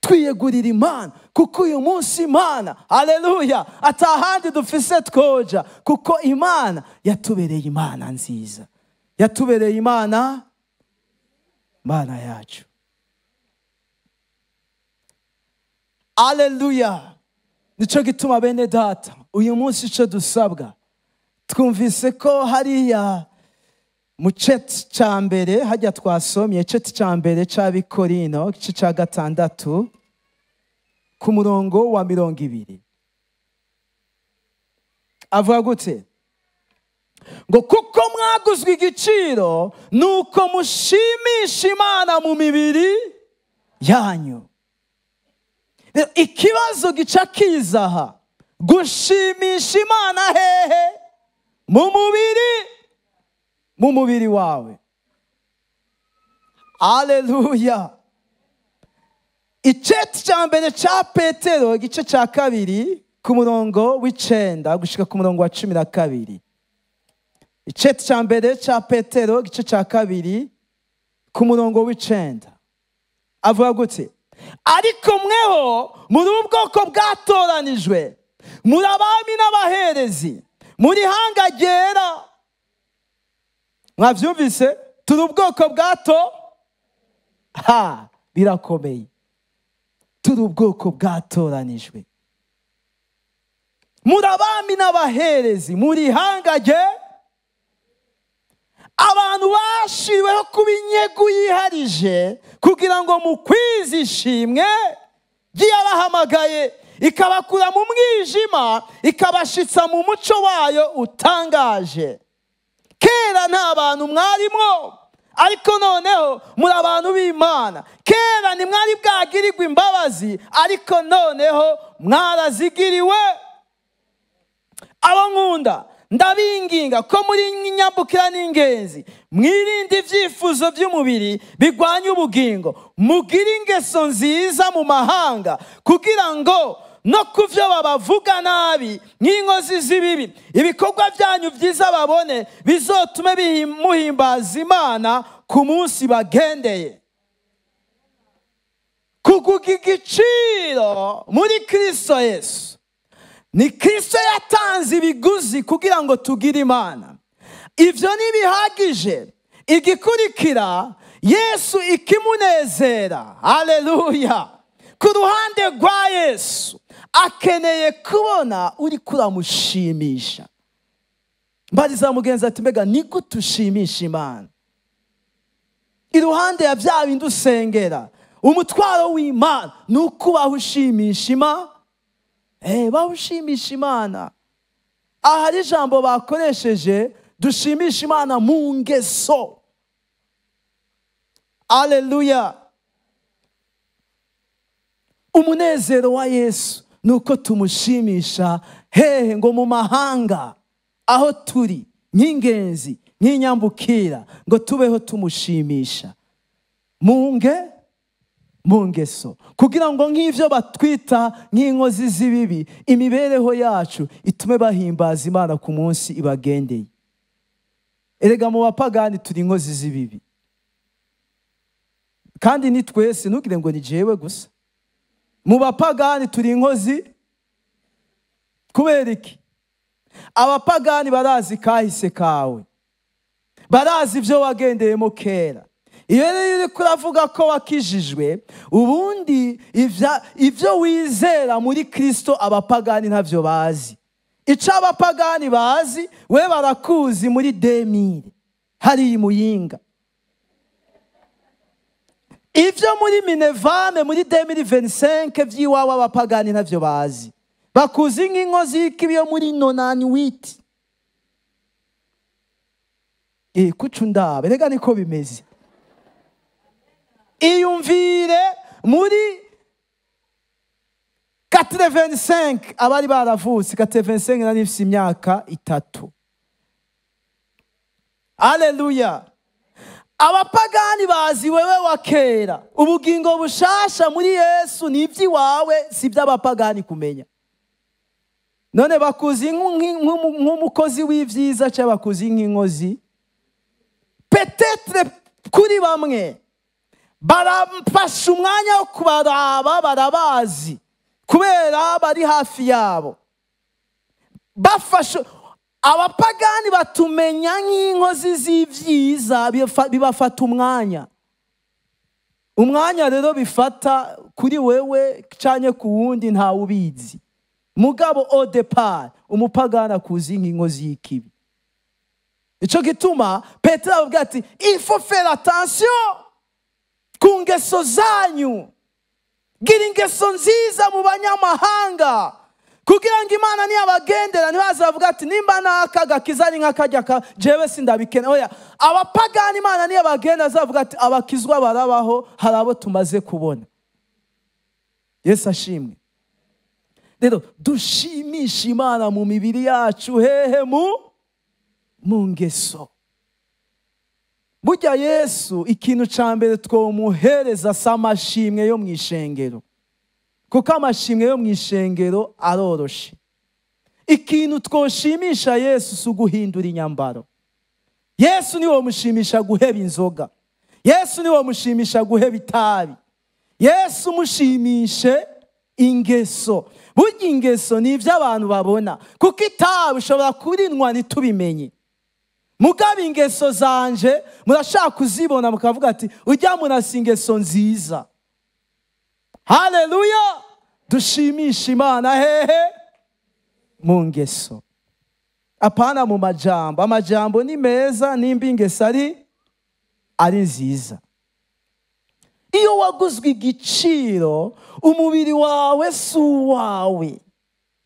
Twiyegurira Imana kuko uyu munsi Imana, haleluya, atahandi dufise twoja, kuko Imana yatubereye Imana nziza. Yatubereye Imana yacu. Haleluya! Nico gituma bene data, uyu munsi ico dusabwa, twumvise ko hariya mu ceti ca mbere hajya twasomye ceti ca mbere c'Abikorino igice ca 6 ku murongo wa 20. Avuga gute? Ngo kuko mwaguzwe igiciro nuko mushimisha Imana mu mibiri yanyu. Ikibazo gica kizaha, gushimisha Imana hehe? Mu mubiri wawe. Haleluya! Iceti ca mbere ca Petero igice ca 2 ku murongo w'9 gushika ku murongo wa 12. Iceti ca mbere ca Petero igice ca 2 ku murongo w'9 avuga gute? ariko mweho muri ubwoko bwatoranijwe, muri abami n'abaherezi, muri hanga ryera. Mwavyumvise? Turi ubwoko birakomeye. Turi ubwoko bwatoranijwe, muri abami n'abaherezi, muri hanga ryera. Abantu bashiriweho kuba inyegu yiharije kugira ngo mukwize ishimwe ry'abahamagaye, ikabakura mu mwijima ikabashitsa mu muco wayo utangaje. Kera nta bantu mwarimo, ariko noneho muri abantu b'Imana. Kera ntimwari bwagirirwe imbabazi, ariko noneho mwarazigiriwe. Abo nkunda, ndabinginga ko muri nyambukira n'ingenzi mwirinde ibyifuzo by'umubiri bigwanya ubugingo, mugire ingeso nziza mu mahanga, kugira ngo no kuvyo babavuga nabi nk'inkozi z'ibibi, ibikorwa byanyu byiza babone, bizotume muhimbaza Imana ku munsi bagendeye. Kuguga igiciro muri Kristo Yesu. Ni Kristo yatanze ibiguzi kugira ngo tugire Imana. Ivyo ntibihagije, igikurikira Yesu ikimunezera. Haleluya! Ku ruhande rwa Yesu akeneye kubona uri kuramushimisha. Mbariza mugenzi ati, mbega ni gute ushimisha Imana? Iruhande ya bya bindi usengera, umutwaro w'Imana ni ukubaho ushimisha Imana. Bawushimisha Imana. Ahari ijambo bakoresheje, dushimisha Imana mu ngeso. Haleluya! Umunezero wa Yesu nuko tumushimisha hehe ngo mu mahanga, aho turi nk'ingenzi, nk'inyambukira, ngo tubeho tumushimisha mu ngeso, kugira ngo nk'ivyo batwita nk'inkozi z'ibibi, imibereho yacu itume bahimbaza Imana ku munsi ibagendeye. Erega mu bapagani turi inkozi z'ibibi, kandi ni twese, ntugire ngo ni jewe gusa. Mu bapagani turi inkozi. Kubera iki? Abapagani barazi kahise kawe, barazi ibyo wagendeyemo kera. Iyo rero uriko uravuga ko wakijijwe, ubundi ibyo wizera muri Kristo abapagani ntavyo bazi. Ico abapagani bazi, we barakuzi muri 2000 hari Muyinga. Ivyo muri Minevame muri 2025 vy'iwawe abapagani ntavyo bazi. Bakuzi nk'inkozi y'ikibi yo muri 98. Kuco ndabe, rega niko bimeze. Iyumvire muri 85 abari baravutse, 85 nari mfise imyaka 3. Haleluya! Abapagani bazi wewe wa kera. Ubugingo bushasha muri Yesu ni iby'iwawe, si iby'abapagani kumenya. None bakuzi nk'umukozi w'ivyiza cyangwa bakuzi nk'inkozi? Peut-être kuri bamwe barafasha umwanya wo kubaraba, barabazi kubera bari hafi yabo. Bafasha abapagani batumenya nk'inkozi z'ivyiza, bibafata umwanya. Umwanya rero bifata kuri wewe canke ku wundi nta ubizi. Mugabo au départ umupagani akuzi nk'inkozi y'ikibi. Ico gituma Petero avuga ati, il faut faire attention ku ngeso zanyu. Gira ingeso nziza mu banyamahanga, kugira ngo Imana niyabagendera ntibazavuga ati, nimba nakaga kizari nk'akajya jewe sindabikena. Oya, abapagani Imana niyabagendera azavuga ati, abakizwa barabaho, hari abo tumaze kubona. Yesu ashimwe. Rero dushimisha Imana mu mibiri yacu hehe mu ngeso. Burya Yesu ikintu ca mbere twomuhereza si amashimwe yo mw'ishengero, kuko amashimwe yo mw'ishengero aroroshe. Ikintu twoshimisha Yesu si uguhindura inyambaro. Yesu niwe mushimisha guheba inzoga. Yesu niwe mushimisha guheba itabi. Yesu mushimishe ingeso. Burya ingeso ni ibyo abantu babona, kuko itabi ushobora kurinwa ntitubimenye. Mugabo ingeso zanje murashaka kuzibona mukavuga ati ujya munasi ingeso nziza. Haleluya! Dushimisha Imana hehe? Mu ngeso, apana mu majambo. Amajambo ni meza nimba ingeso ari nziza. Iyo waguzwe igiciro, umubiri wawe si uwawe,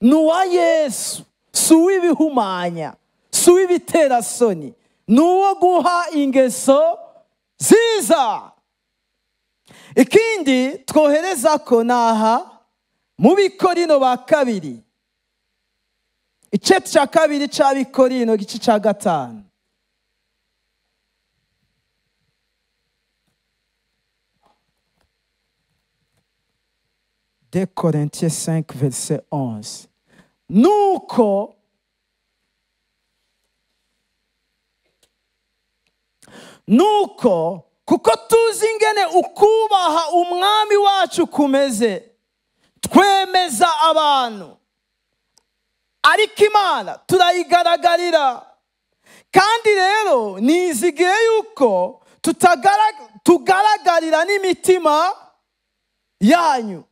ni uwa Yesu, si uw'ibihumanya, si uw'ibiterasoni, ni uwo guha ingeso nziza. Ikindi twohereza ko naha mu Bikorino ba kabiri, igice cya kabiri cya Bikorino igice cya 5. De Corinthiens 5 verset 11. Nuko kuko tuzi ingene ukubaha umwami wacu kumeze, twemeza abantu, ariko Imana turayigaragarira. Kandi rero nizigiye yuko tugaragarira n'imitima yanyu.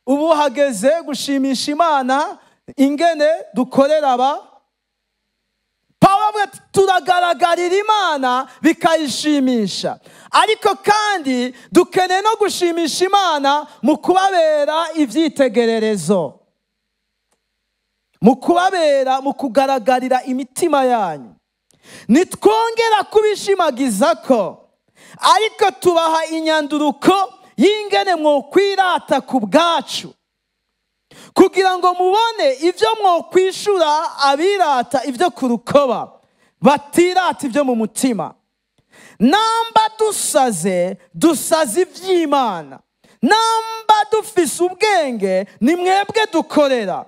Ubu hageze gushimisha Imana ingene dukorera Pawulo avuga ati turagaragarira Imana bikayishimisha, ariko kandi dukeneye no gushimisha Imana mu kubabera ibyitegererezo, mu kubabera, mu kugaragarira imitima yanyu. Nitwongera kubishimagiza ko, ariko tubaha inyanduruko y'ingene mwokwirata ku bwacu, kugira ngo mubone ibyo mwokwishura abirata ibyo ku rukoba, batirata ibyo mu mutima. Namba dusaze iby'Imana, namba dufise ubwenge ni mwebwe dukorera,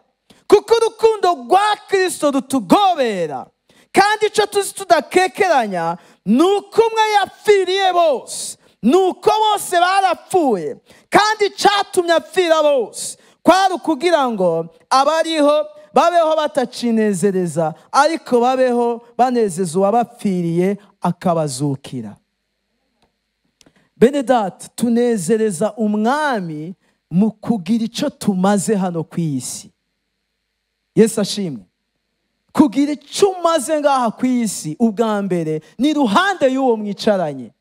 kuko urukundo rwa Kristo rutugobera. Kandi icyo tuzi tudakekeranya ni uko umwe yapfiriye bose, nuko bose barapfuye, kandi cyatumye apfira bose kwari ukugira ngo abariho babeho batacinezereza, ariko babeho banezeza uwabapfiriye akabazukira. Bene data, tunezereza umwami mu kugira icyo tumaze hano ku isi. Yesu ashimwe. Kugira icyo umaze ngaha ku isi, ubwa mbere ni ruhande y'uwo mwicaranye.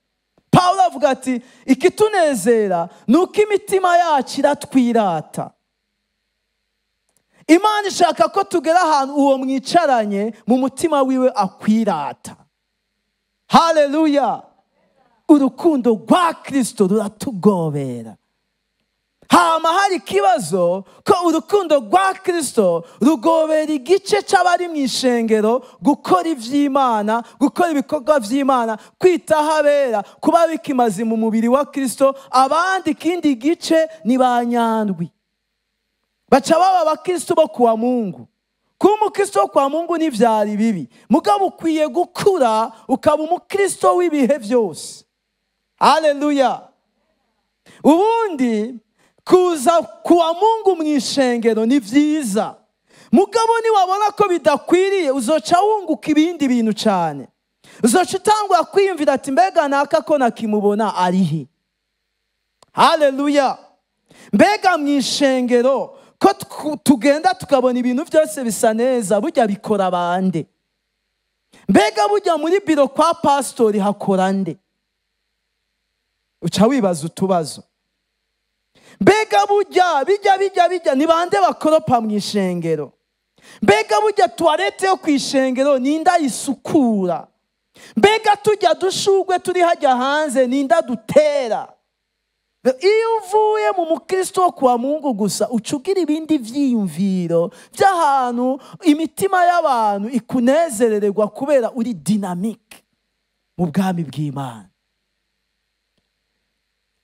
Pawulo avuga ati ikitunezera ni uko imitima yacu iratwirata. Imana ishaka ko tugera ahantu uwo mwicaranye mu mutima wiwe akwirata. Haleluya! Urukundo rwa Kristo ruratugobera. Hama hari ikibazo ko urukundo rwa Kristo rugobera igice cy'abari mu ishengero gukora iby'Imana, gukora ibikorwa by'Imana, kwitaho abera, kuba bikimaze mu mubiri wa Kristo. Abandi ikindi gice ni ba nyandwi, baca baba abakristo bo kwa Mungu. Kuba umukristo wo kwa Mungu ntibyari bibi, mugabo ukwiye gukura ukaba umukristo w'ibihe byose. Haleluya! Ubundi kuza kuwa Mungu mu ishengero ni byiza, mugabo niwabona ko bidakwiriye uzoca wunguka ibindi bintu cyane. Uzoca utangwa kwiyumvira ati mbega naka ko nakimubona arihe. Haleluya! Mbega mu ishengero ko tugenda tukabona ibintu byose bisa neza, burya bikora bande? Mbega burya muri biro kwa pastori hakora nde? Uca wibaza utubazo. Mbega burya bijya ni bande bakoropa mu ishengero? Mbega burya tuwarete yo ku ishengero ninda isukura? Mbega tujya dushugwe turi hajya hanze ninda dutera? Iyo uvuye mu mukristo wo kwa Mungu gusa ucugira ibindi vyiyumviro by'ahantu imitima y'abantu ikunezerererwa kubera uri dynamique mu bwami bw'Imana.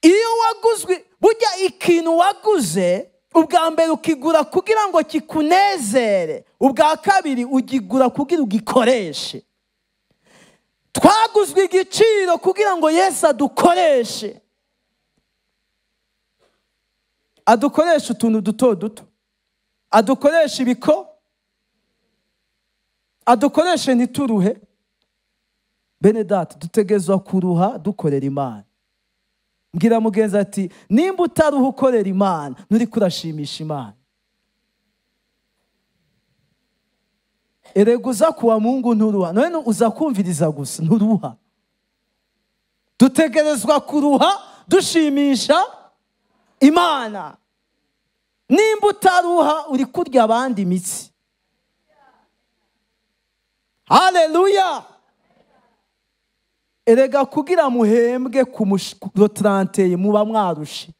Iyo waguzwe, burya ikintu waguze ubwa mbere ukigura kugira ngo kikunezere, ubwa kabiri ugigura kugira ugikoreshe. Twaguzwe igiciro kugira ngo Yesu adukoreshe. adukoresha utuntu duto duto, adukoresha ibiko, adukoreshe ntituruhe. Bene data, dutegerezwa kuruha dukorera Imana. Mbwira mugenzi ati, nimba utaruha ukorera Imana, nturi kurashimisha Imana. Erega uza kuwa Mungu nturuha, none uza kumviriza gusa nturuha. Dutegerezwa kuruha dushimisha Imana. Nimba utaruha uri kurya abandi imitsi. Haleluya. Erega kugira muhembwe ku mushiro muba mwarushe.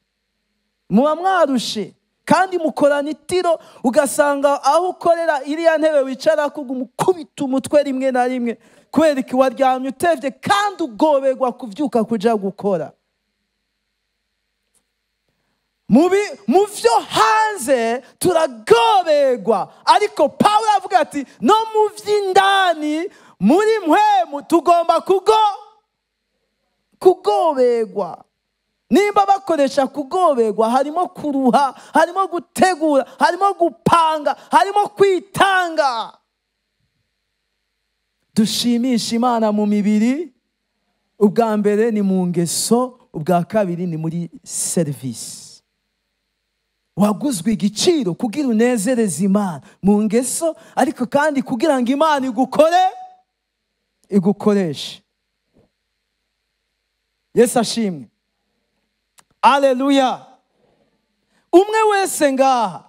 Muba mwarushe. Kandi mukorana itiro ugasanga aho ukorera iriya ntebe wicara kugumukubita umutwe rimwe na rimwe kubera iki waryamye utevye kandi ugoberwa kuvyuka kuja gukora. Mu vyo hanze turagoberwa, ariko Pawulo avuga ati no mu vy'indani muri mpwemu tugomba kugoberwa. Nimba bakoresha kugoberwa, harimo kuruha, harimo gutegura, harimo gupanga, harimo kwitanga. Dushimisha Imana mu mibiri, ubwa mbere ni mu ngeso, ubwa kabiri ni muri service. Waguzwe igiciro kugira unezereze Imana mu ngeso, ariko kandi kugira ngo Imana igukoreshe. Yesu ashimwe. Haleluya. Umwe wese ngaha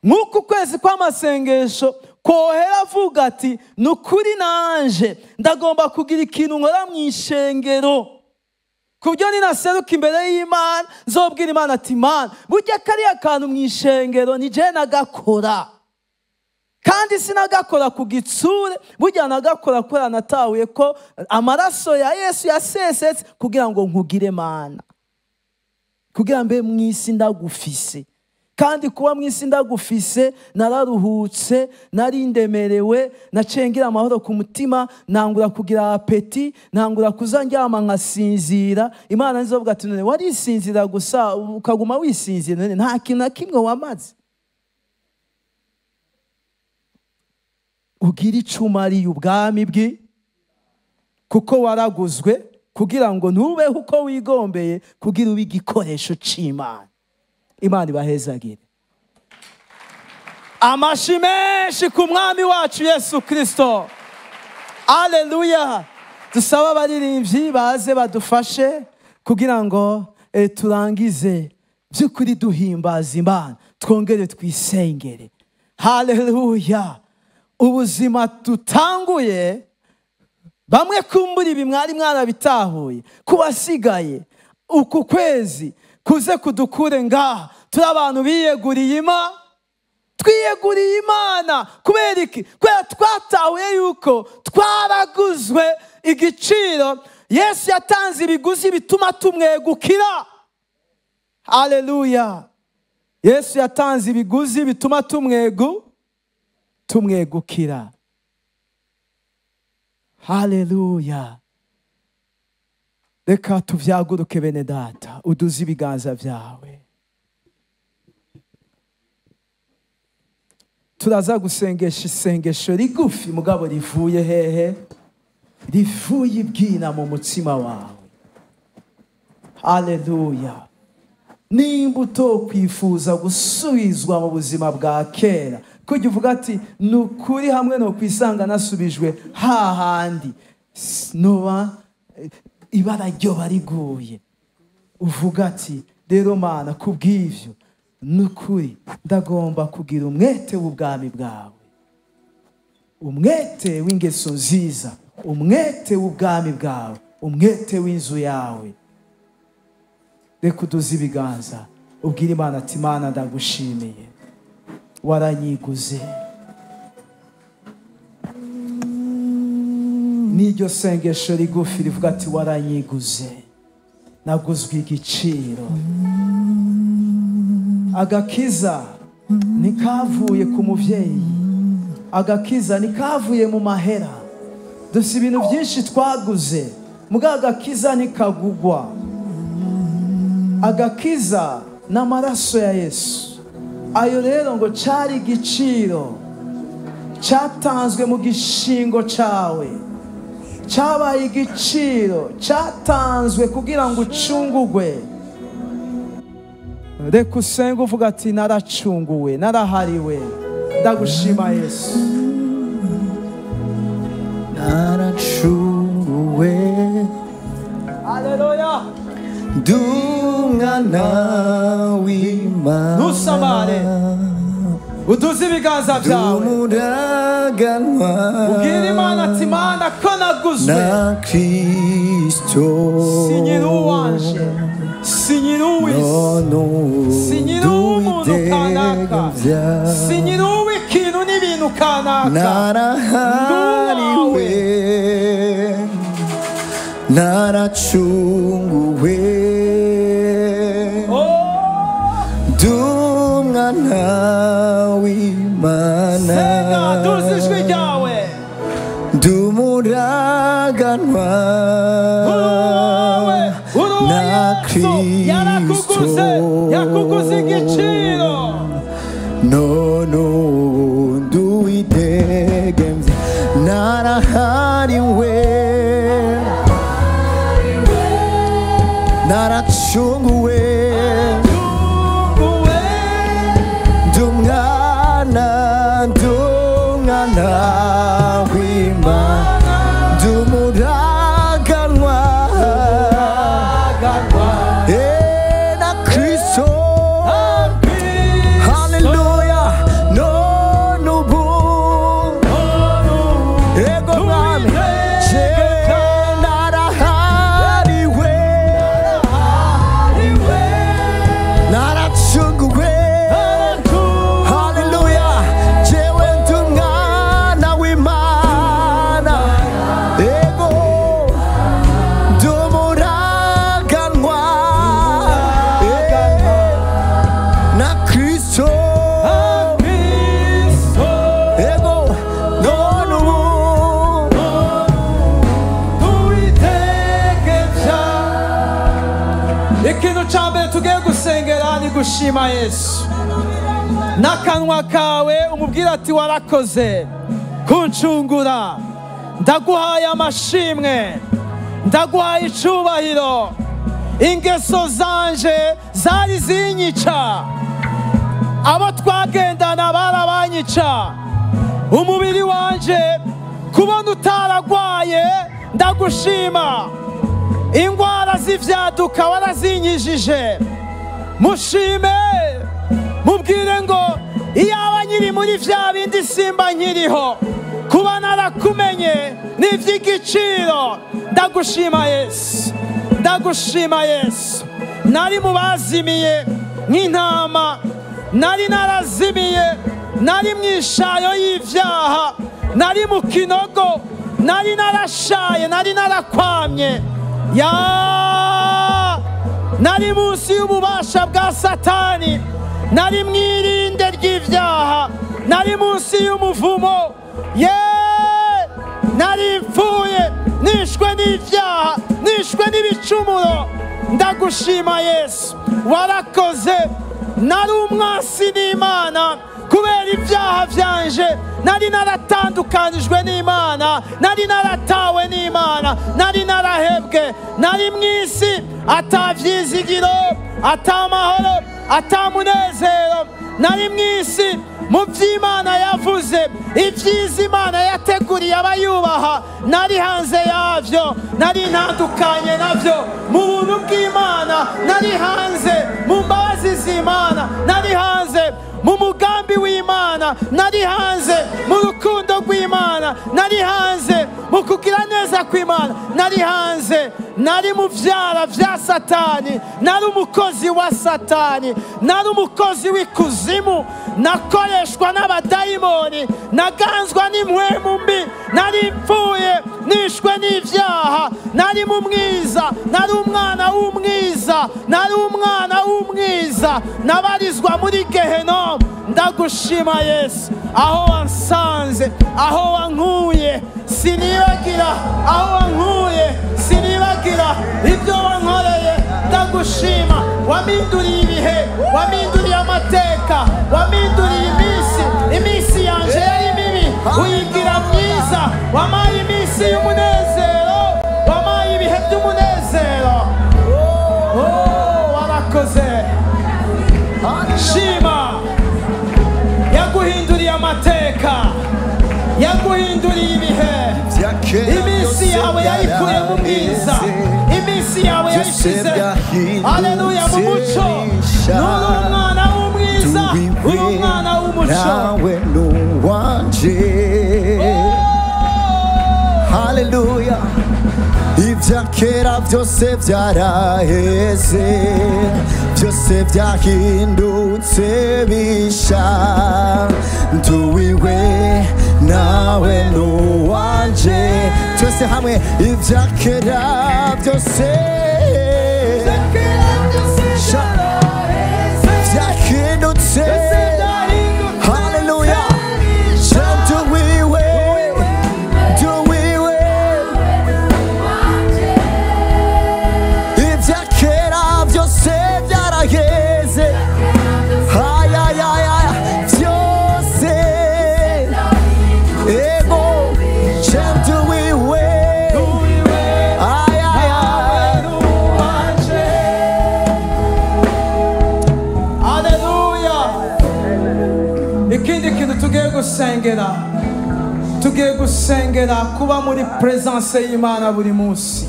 nk'uko ukwezi kw'amasengesho kohera avuga ati nukuri nanje ndagomba kugira ikintu nkora mu ishengero, kubyo ninaseruka imbere y'Imana nzobwira Imana ati Imana burya kariya kantu mu ishengero ni je nagakora, kandi sinagakora ku gitsure, burya nagakora kubera natahuye ko amaraso ya Yesu yasesetse kugira ngo nkugire Mana, kugira mbe mwisi ndagufise. Kandi kuba mwisi ndagufise nararuhutse, narindemerewe, nacengira amahoro ku mutima, nangura kugira apeti, nangura kuzandyama nkasinzira. Imana nizovuga ati none warisinzira gusa ukaguma wisinzira, none nta kintu na kimwe wamaze. Ugira icumari ubwami bwi, kuko waraguzwe kugira ngo ntubeho uko wigombeye, kugira ube igikoresho c'Imana. Imana ibahezagire. Amashi menshi ku mwami wacu Yesu Kristo. Haleluya. Dusaba abaririmbyi baze badufashe kugira ngo turangize by'ukuri duhimbaza Imana, twongere twisengere. Haleluya. Ubuzima tutanguye, bamwe kumbura ibi mwari mwarabitahuye, kubasigaye uku kwezi kuze kudukure ngaha turi abantu biyeguriye twiyeguriye Imana. Kubera iki? Kubera twatahuye yuko twaraguzwe igiciro. Yesu yatanze ibiguzi bituma tumwegukira. Haleluya. Yesu yatanze ibiguzi bituma tumwegukira. Haleluya. Reka tuvyaguruke bene data, uduze ibiganza vyawe. Turaza gusengesha isengesho rigufi mugabo rivuye hehe? Rivuye ibwina mu mutima wawe. Haleluya. Nimba utokwifuza gusubizwa mu buzima bwa kera, kujya uvuga ati nukuri hamwe no kwisanga nasubijwe hahandi, noba ibara ryo bariguye, uvuga ati rero Mana kubw'ivyo nukuri ndagomba kugira umwete w'ubwami bwawe, umwete w'ingeso nziza, umwete w'ubwami bwawe, umwete w'inzu yawe. Reka uduze ibiganza ubwire Imana ati Mana ndagushimiye, waranyiguze. Niryo sengesho rigufi rivuga ati waranyiguze, naguzwe igiciro. Agakiza nikavuye ku muvyeyi, agakiza nikavuye mu mahera. Dufite ibintu byinshi twaguze, muga agakiza nikagugwa. Agakiza n'amaraso ya Yesu. Ayo rero ngo cyari igiciro cyatanzwe mu gishingo cyawe, cyabaye igiciro cyatanzwe kugira ngo ucungugwe. Reka usenge uvuga ati naracunguwe, narahariwe. Ndagushima Yesu. naracunguwe, Haleluya. Dumwana w'Imana, Ntusamare, uduze ibiganza byawe, Dumuraganwa ubwire Imana ati Mana ko naguzwe na Kristo, sinyira uwanje, sinyira uw'isi, sinyira uw'umuntu kanaka, sinyira uw'ikintu n'ibintu kanaka. narahariwe, naracunguwe, Dumwana w'Imana, senga duze ijwi ryawe, Dumuraganwa na Kristo, yakuguze igiciro. none nduwidegemvye, narahariwe, naracunguwe, Dumwana w'Imana, Dumuraganwa na Kristo. Hallelujah. None ubu ego mwami, jewe narahariwe, naracunguwe. Hallelujah. Jewe ndumwana w'Imana, ego ndumuraganwa na Kristo, ego none ubu Ikintu cya mbere tugiye gusengera ni gushima Yesu. N'akanwa kawe umubwira ati warakoze kuncungura, ndaguhaye amashimwe, ndaguhaye icubahiro. Ingeso zanje zari zinyica, abo twagendana barabanyica, umubiri wanje kubona utaragwaye ndagushima. Ingwara z'ivyaduka warazinyijije, mushime mubwire ngo iyaba nyiri muri vya bindi simba nkiriho, kuba narakumenye ni ivy'igiciro. Ndagushima Yesu, ndagushima Yesu. Nari mu bazimiye nk'intama, nari narazimiye, nari mwishayo y'ivyaha, nari mu kinogo, nari narashaye, nari narakwamye, nari munsi y'ububasha bwa Satani, nari mwirinde ry'ivyaha, nari munsi y'umuvumo, nari mfuye, nishwe n'ivyaha, nishwe n'ibicumuro. Ndagushima Yesu, warakoze. Nari umwasi n'Imana kubera ibyaha vyanje, nari naratandukanijwe n'Imana, nari naratawe n'Imana, nari narahebwe, nari mw'isi atavyizigiro, atamahoro, atamunezero, nari mw'isi mu vy'Imana yavuze, ivyiza Imana yateguriye abayubaha, nari hanze yavyo, nari ntandukanye navyo. Mu buntu bw'Imana nari hanze, mu mbabazi z'Imana nari hanze, mu mugambi w'Imana nari hanze, mu rukundo rw'Imana nari hanze, mu kugira neza kw'Imana nari hanze. Nari mu vyara vya Satani, nari umukozi wa Satani, nari umukozi w'ikuzimu, nakoreshwa n'abadayimoni, naganzwa n'impwemu mbi, nari mpfuye, nishwe n'ivyaha, nari mu mwiza, nari umwana w'umwiza, nari umwana w'umwiza, nabarizwa muri Gehenomu. Ndagushima Yesu, aho wansanze, aho wankuye, sinibagira aho wankuye, sinibagira ibyo wankoreye. ndagushima waminduriye ibihe waminduriye amateka waminduriye iminsi yanje yari mibi uyigira myiza wamaye iminsi y'umunezero wamaye ibihe by'umunezero warakoze shima yaguhinduriye amateka yaguhinduriye ibihe iminsi yawe yayikuye mu bwiza iminsi yawe yayishyize haleluya mu muco n'uri umwana w'umwiza uri umwana w'umuco nawe n'uwanje haleluya ibya kera byose byaraheze byose byahindutse bisha nduwiwe nawe n'uwanje twese hamwe ibya kera byose byahindutse haleluya nduwiwe ibya kera byose byaraheze hayayaya byose ego nduwiwe ikindi kintu tugiye gusengera kuba muri presence y'Imana buri munsi.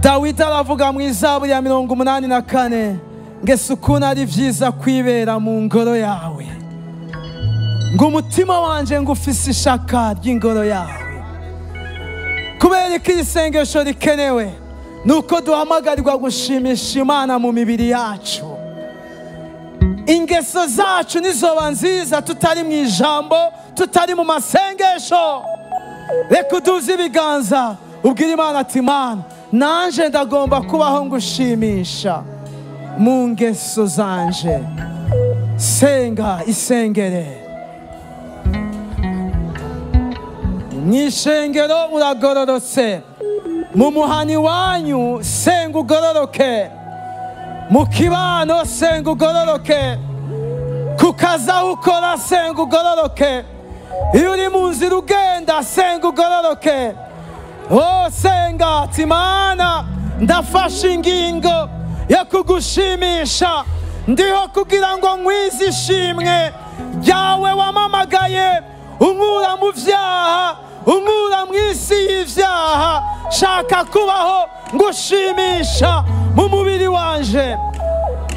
Dawidi aravuga mu Izaburi ya 84 ngese ukuntu ari vyiza kwibera mu ngoro yawe, ngo umutima wanje ngufise ishaka ry'ingoro yawe. Kubera ko iri sengesho rikenewe nuko duhamagarirwa gushimisha Imana mu mibiri yacu. Ingeso zacu nizoba nziza tutari mu ijambo, tutari mu masengesho. Reka uduze ibiganza ubwira Imana ati Mana, nanje ndagomba kubaho ngushimisha mu ngeso zanje. Senga isengere. Mwishengero uragororotse, mu muhani wanyu senga ugororoke, mu kibano senga ugororoke, ku kazi aho ukora senga ugororoke, iyo uri mu nzira ugenda senga ugororoke. Senga ati Mana, ndafashe ingingo yo kugushimisha, ndiho kugira ngo nkwize ishimwe ryawe wamamagaye unkura mu vyaha, unkura mu isi y'ivyaha. Shaka kubaho ngushimisha mu mubiri wanje.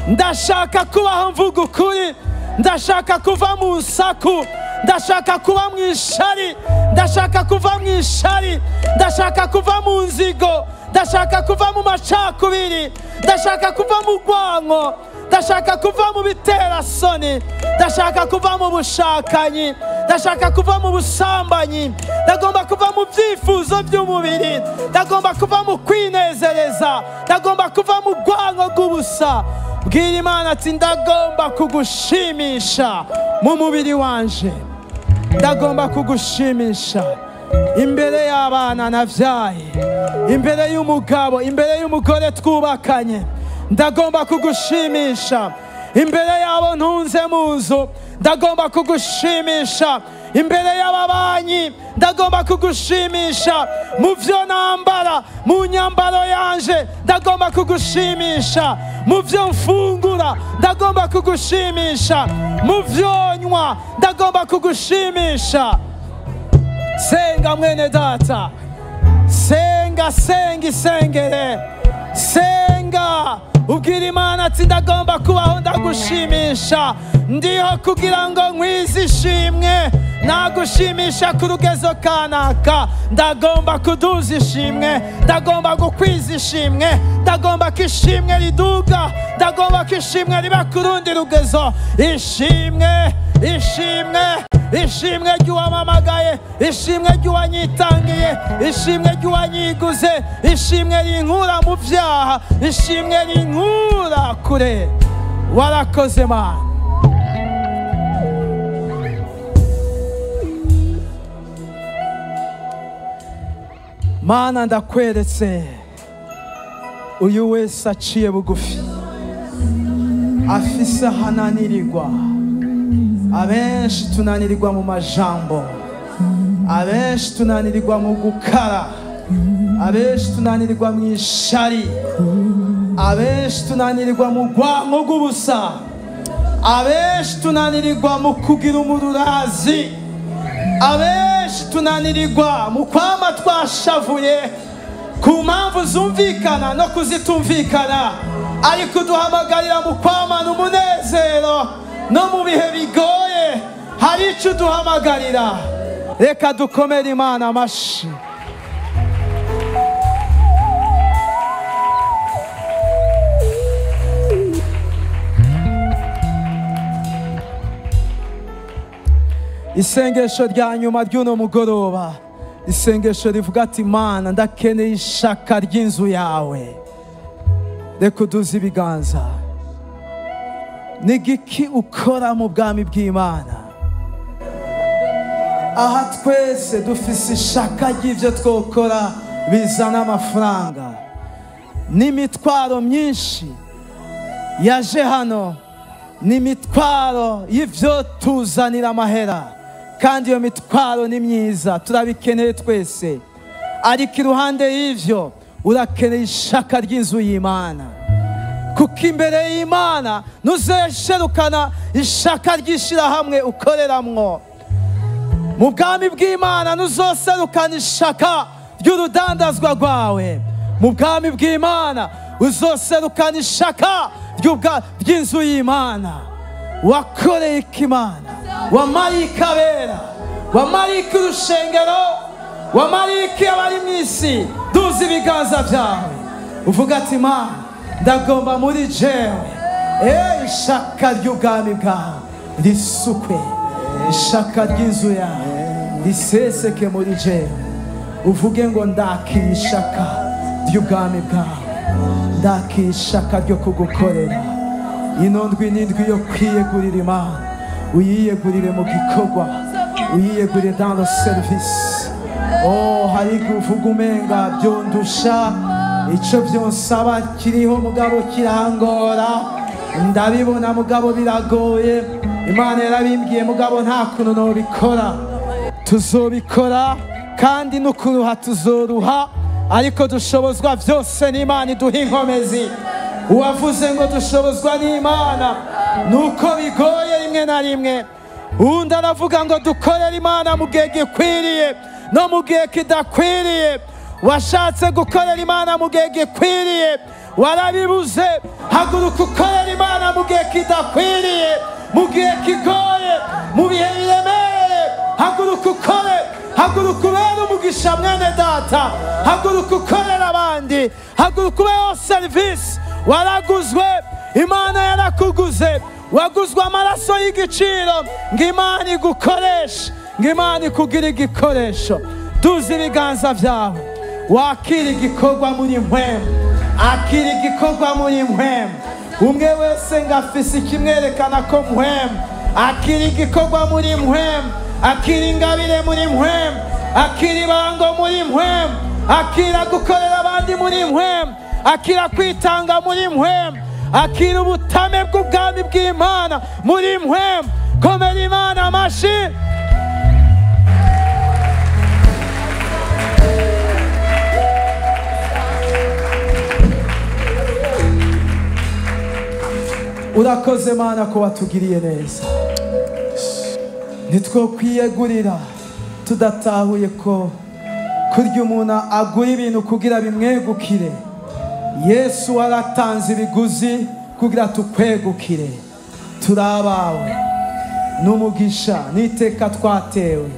Ndashaka kubaho mvuga ukuri, ndashaka kuva mu nsaku, ndashaka kuba mu ishari, ndashaka kuva mu ishari, ndashaka kuva mu nzigo, ndashaka kuva mu macakubiri, ndashaka kuva mu rwanko, ndashaka kuva mu biterasoni, ndashaka kuva mu bushakanyi, ndashaka kuva mu busambanyi, ndagomba kuva mu byifuzo by'umubiri, ndagomba kuva mu kwinezereza, ndagomba kuva mu rwanko rw'ubusa. Bwira Imana ati ndagomba kugushimisha mu mubiri wanje, ndagomba kugushimisha imbere y'abana navyaye, imbere y'umugabo, imbere y'umugore twubakanye. Ndagomba kugushimisha imbere y'abo ntunze mu nzu, ndagomba kugushimisha imbere y'ababanyi, ndagomba kugushimisha mu vyo nambara, mu nyambaro yanje ndagomba kugushimisha, mu vyo mfungura ndagomba kugushimisha, mu vyo nywa ndagomba kugushimisha. Senga mwene data, senga, senga isengere, senga ubwira Imana ati ndagomba kubaho ndagushimisha, ndiho kugira ngo nkwize ishimwe. Nagushimisha ku rugezo kanaka, ndagomba kuduza ishimwe, ndagomba gukwiza ishimwe, ndagomba ko ishimwe riduga, ndagomba ko ishimwe riba ku rundi rugezo. Ishimwe, ishimwe, ishimwe ry'uwamamagaye, ishimwe ry'uwanyitangiye, ishimwe ry'uwanyiguze, ishimwe rinkura mu vyaha, ishimwe rinkura kure. Warakoze Mana. Mana ndakweretse uyu wese aciye bugufi afise ahananirirwa. Abenshi tunanirirwa mu majambo, abenshi tunanirirwa mu gukara, abenshi tunanirirwa mu ishari, abenshi tunanirirwa mu rwango rw'ubusa, abenshi tunanirirwa mu kugira umururazi, abenshi tunanirirwa mu kwama twashavuye ku mpamvu zumvikana no kuzitumvikana, ariko duhamagarira mu kwamana umunezero no mu bihe bigoye hari icyo duhamagarira. Reka dukomere Imana amashi. Isengesho rya nyuma ry'uno mugoroba, isengesho rivuga ati Mana ndakeneye ishaka ry'inzu yawe. Reka uduze ibiganza. Nigiki ukora mu bwami bw'Imana? Aha twese dufise ishaka ry'ivyo twokora bizana amafaranga. N'imitwaro myinshi yaje hano, n'imitwaro y'ivyo tuzanira amahera, kandi iyo mitwaro ni myiza, turabikeneye twese. Ariko iruhande y'ivyo urakeneye ishaka ry'inzu y'Imana, kuko imbere y'Imana ntuzesherukana ishaka ry'ishirahamwe ukoreramwo. Mu bwami bw'Imana ntuzoserukana ishaka ry'urudandazwa rwawe. Mu bwami bw'Imana uzoserukana ishaka ry'inzu y'Imana. Wakoreye ikimana, wamariye ikabera, wamariye urushengero, wamariye abari mu isi. Duze ibiganza byawe uvuga ati Mana ndagomba muri jewe ishaka ry'ubwami bwawe risukwe, ishaka ry'inzu yawe riseseke muri jewe. Uvuge ngo ndakira ishaka ry'ubwami bwawe, ndakira ishaka ryo kugukorera. Ino ndwi n'indwi yo kwiyegurira Imana, uyiyegurire mu gikorwa, uyiyegurire dans le service. Hari igihe uvuga umenga byondusha, icyo byonsaba kiriho mugabo kirangora, ndabibona mugabo biragoye. Imana yarabimbwiye mugabo nta kuntu nobikora. Tuzobikora kandi n'ukuruha tuzoruha, ariko dushobozwa byose n'Imana iduha inkomezi. Uwavuze ngo dushobozwa n'Imana nuko bigoye rimwe na rimwe. Undi aravuga ngo dukorere Imana mu gihe gikwiriye no mu gihe kidakwiriye. Washatse gukorera Imana mu gihe gikwiriye warabibuze. Haguruka ukorera Imana mu gihe kidakwiriye, mu gihe kigoye, mu bihe biremereye. Haguruka ukore, haguruka ubere umugisha mwene data, haguruka ukorera abandi, haguruka ubeho serivisi. Waraguzwe, Imana yarakuguze, waguzwe amaraso y'igiciro ngo Imana igukoreshe, ngo Imana ikugire igikoresho. Duze ibiganza byawe wakira igikorwa muri mpwemu, akira igikorwa muri mpwemu. Umwe wese ngafise ikimwerekana ko mpwemu, akira igikorwa muri mpwemu, akira ingabire muri mpwemu, akira ibango muri mpwemu, akira gukorera abandi muri mpwemu, akira kwitanga muri mpwemu, akira ubutame bw'ubwami bw'Imana muri mpwemu. Komera Imana amashi. Urakoze Mana ko watugiriye neza. Ntitwokwiyegurira tudatahuye ko kurya umuntu agura ibintu kugira bimwegukire. Yesu waratanze ibiguzi kugira tukwegukire. Turi abawe n'umugisha n'iteka twatewe,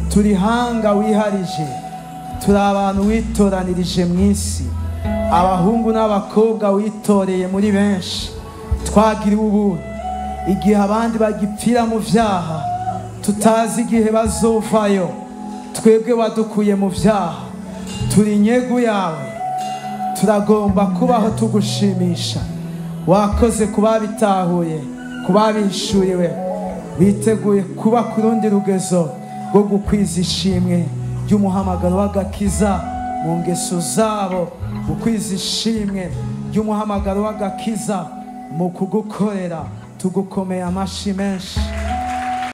turi hanga wiharije, turi abantu witoranirije mu isi, abahungu n'abakobwa witoreye muri benshi. Twagiriwe ubuntu igihe abandi bagipfira mu vyaha, tutazi igihe bazovayo. Twebwe wadukuye mu vyaha, turi inyegu yawe, turagomba kubaho tugushimisha. Wakoze kubabitahuye, kubabishuriwe, biteguye kuba ku rundi rugezo rwo gukwiza ishimwe ry'umuhamagaro w'agakiza mu ngeso zabo, mu kwiza ishimwe ry'umuhamagaro w'agakiza, mu kugukorera. Tugukomeye amashyi menshi.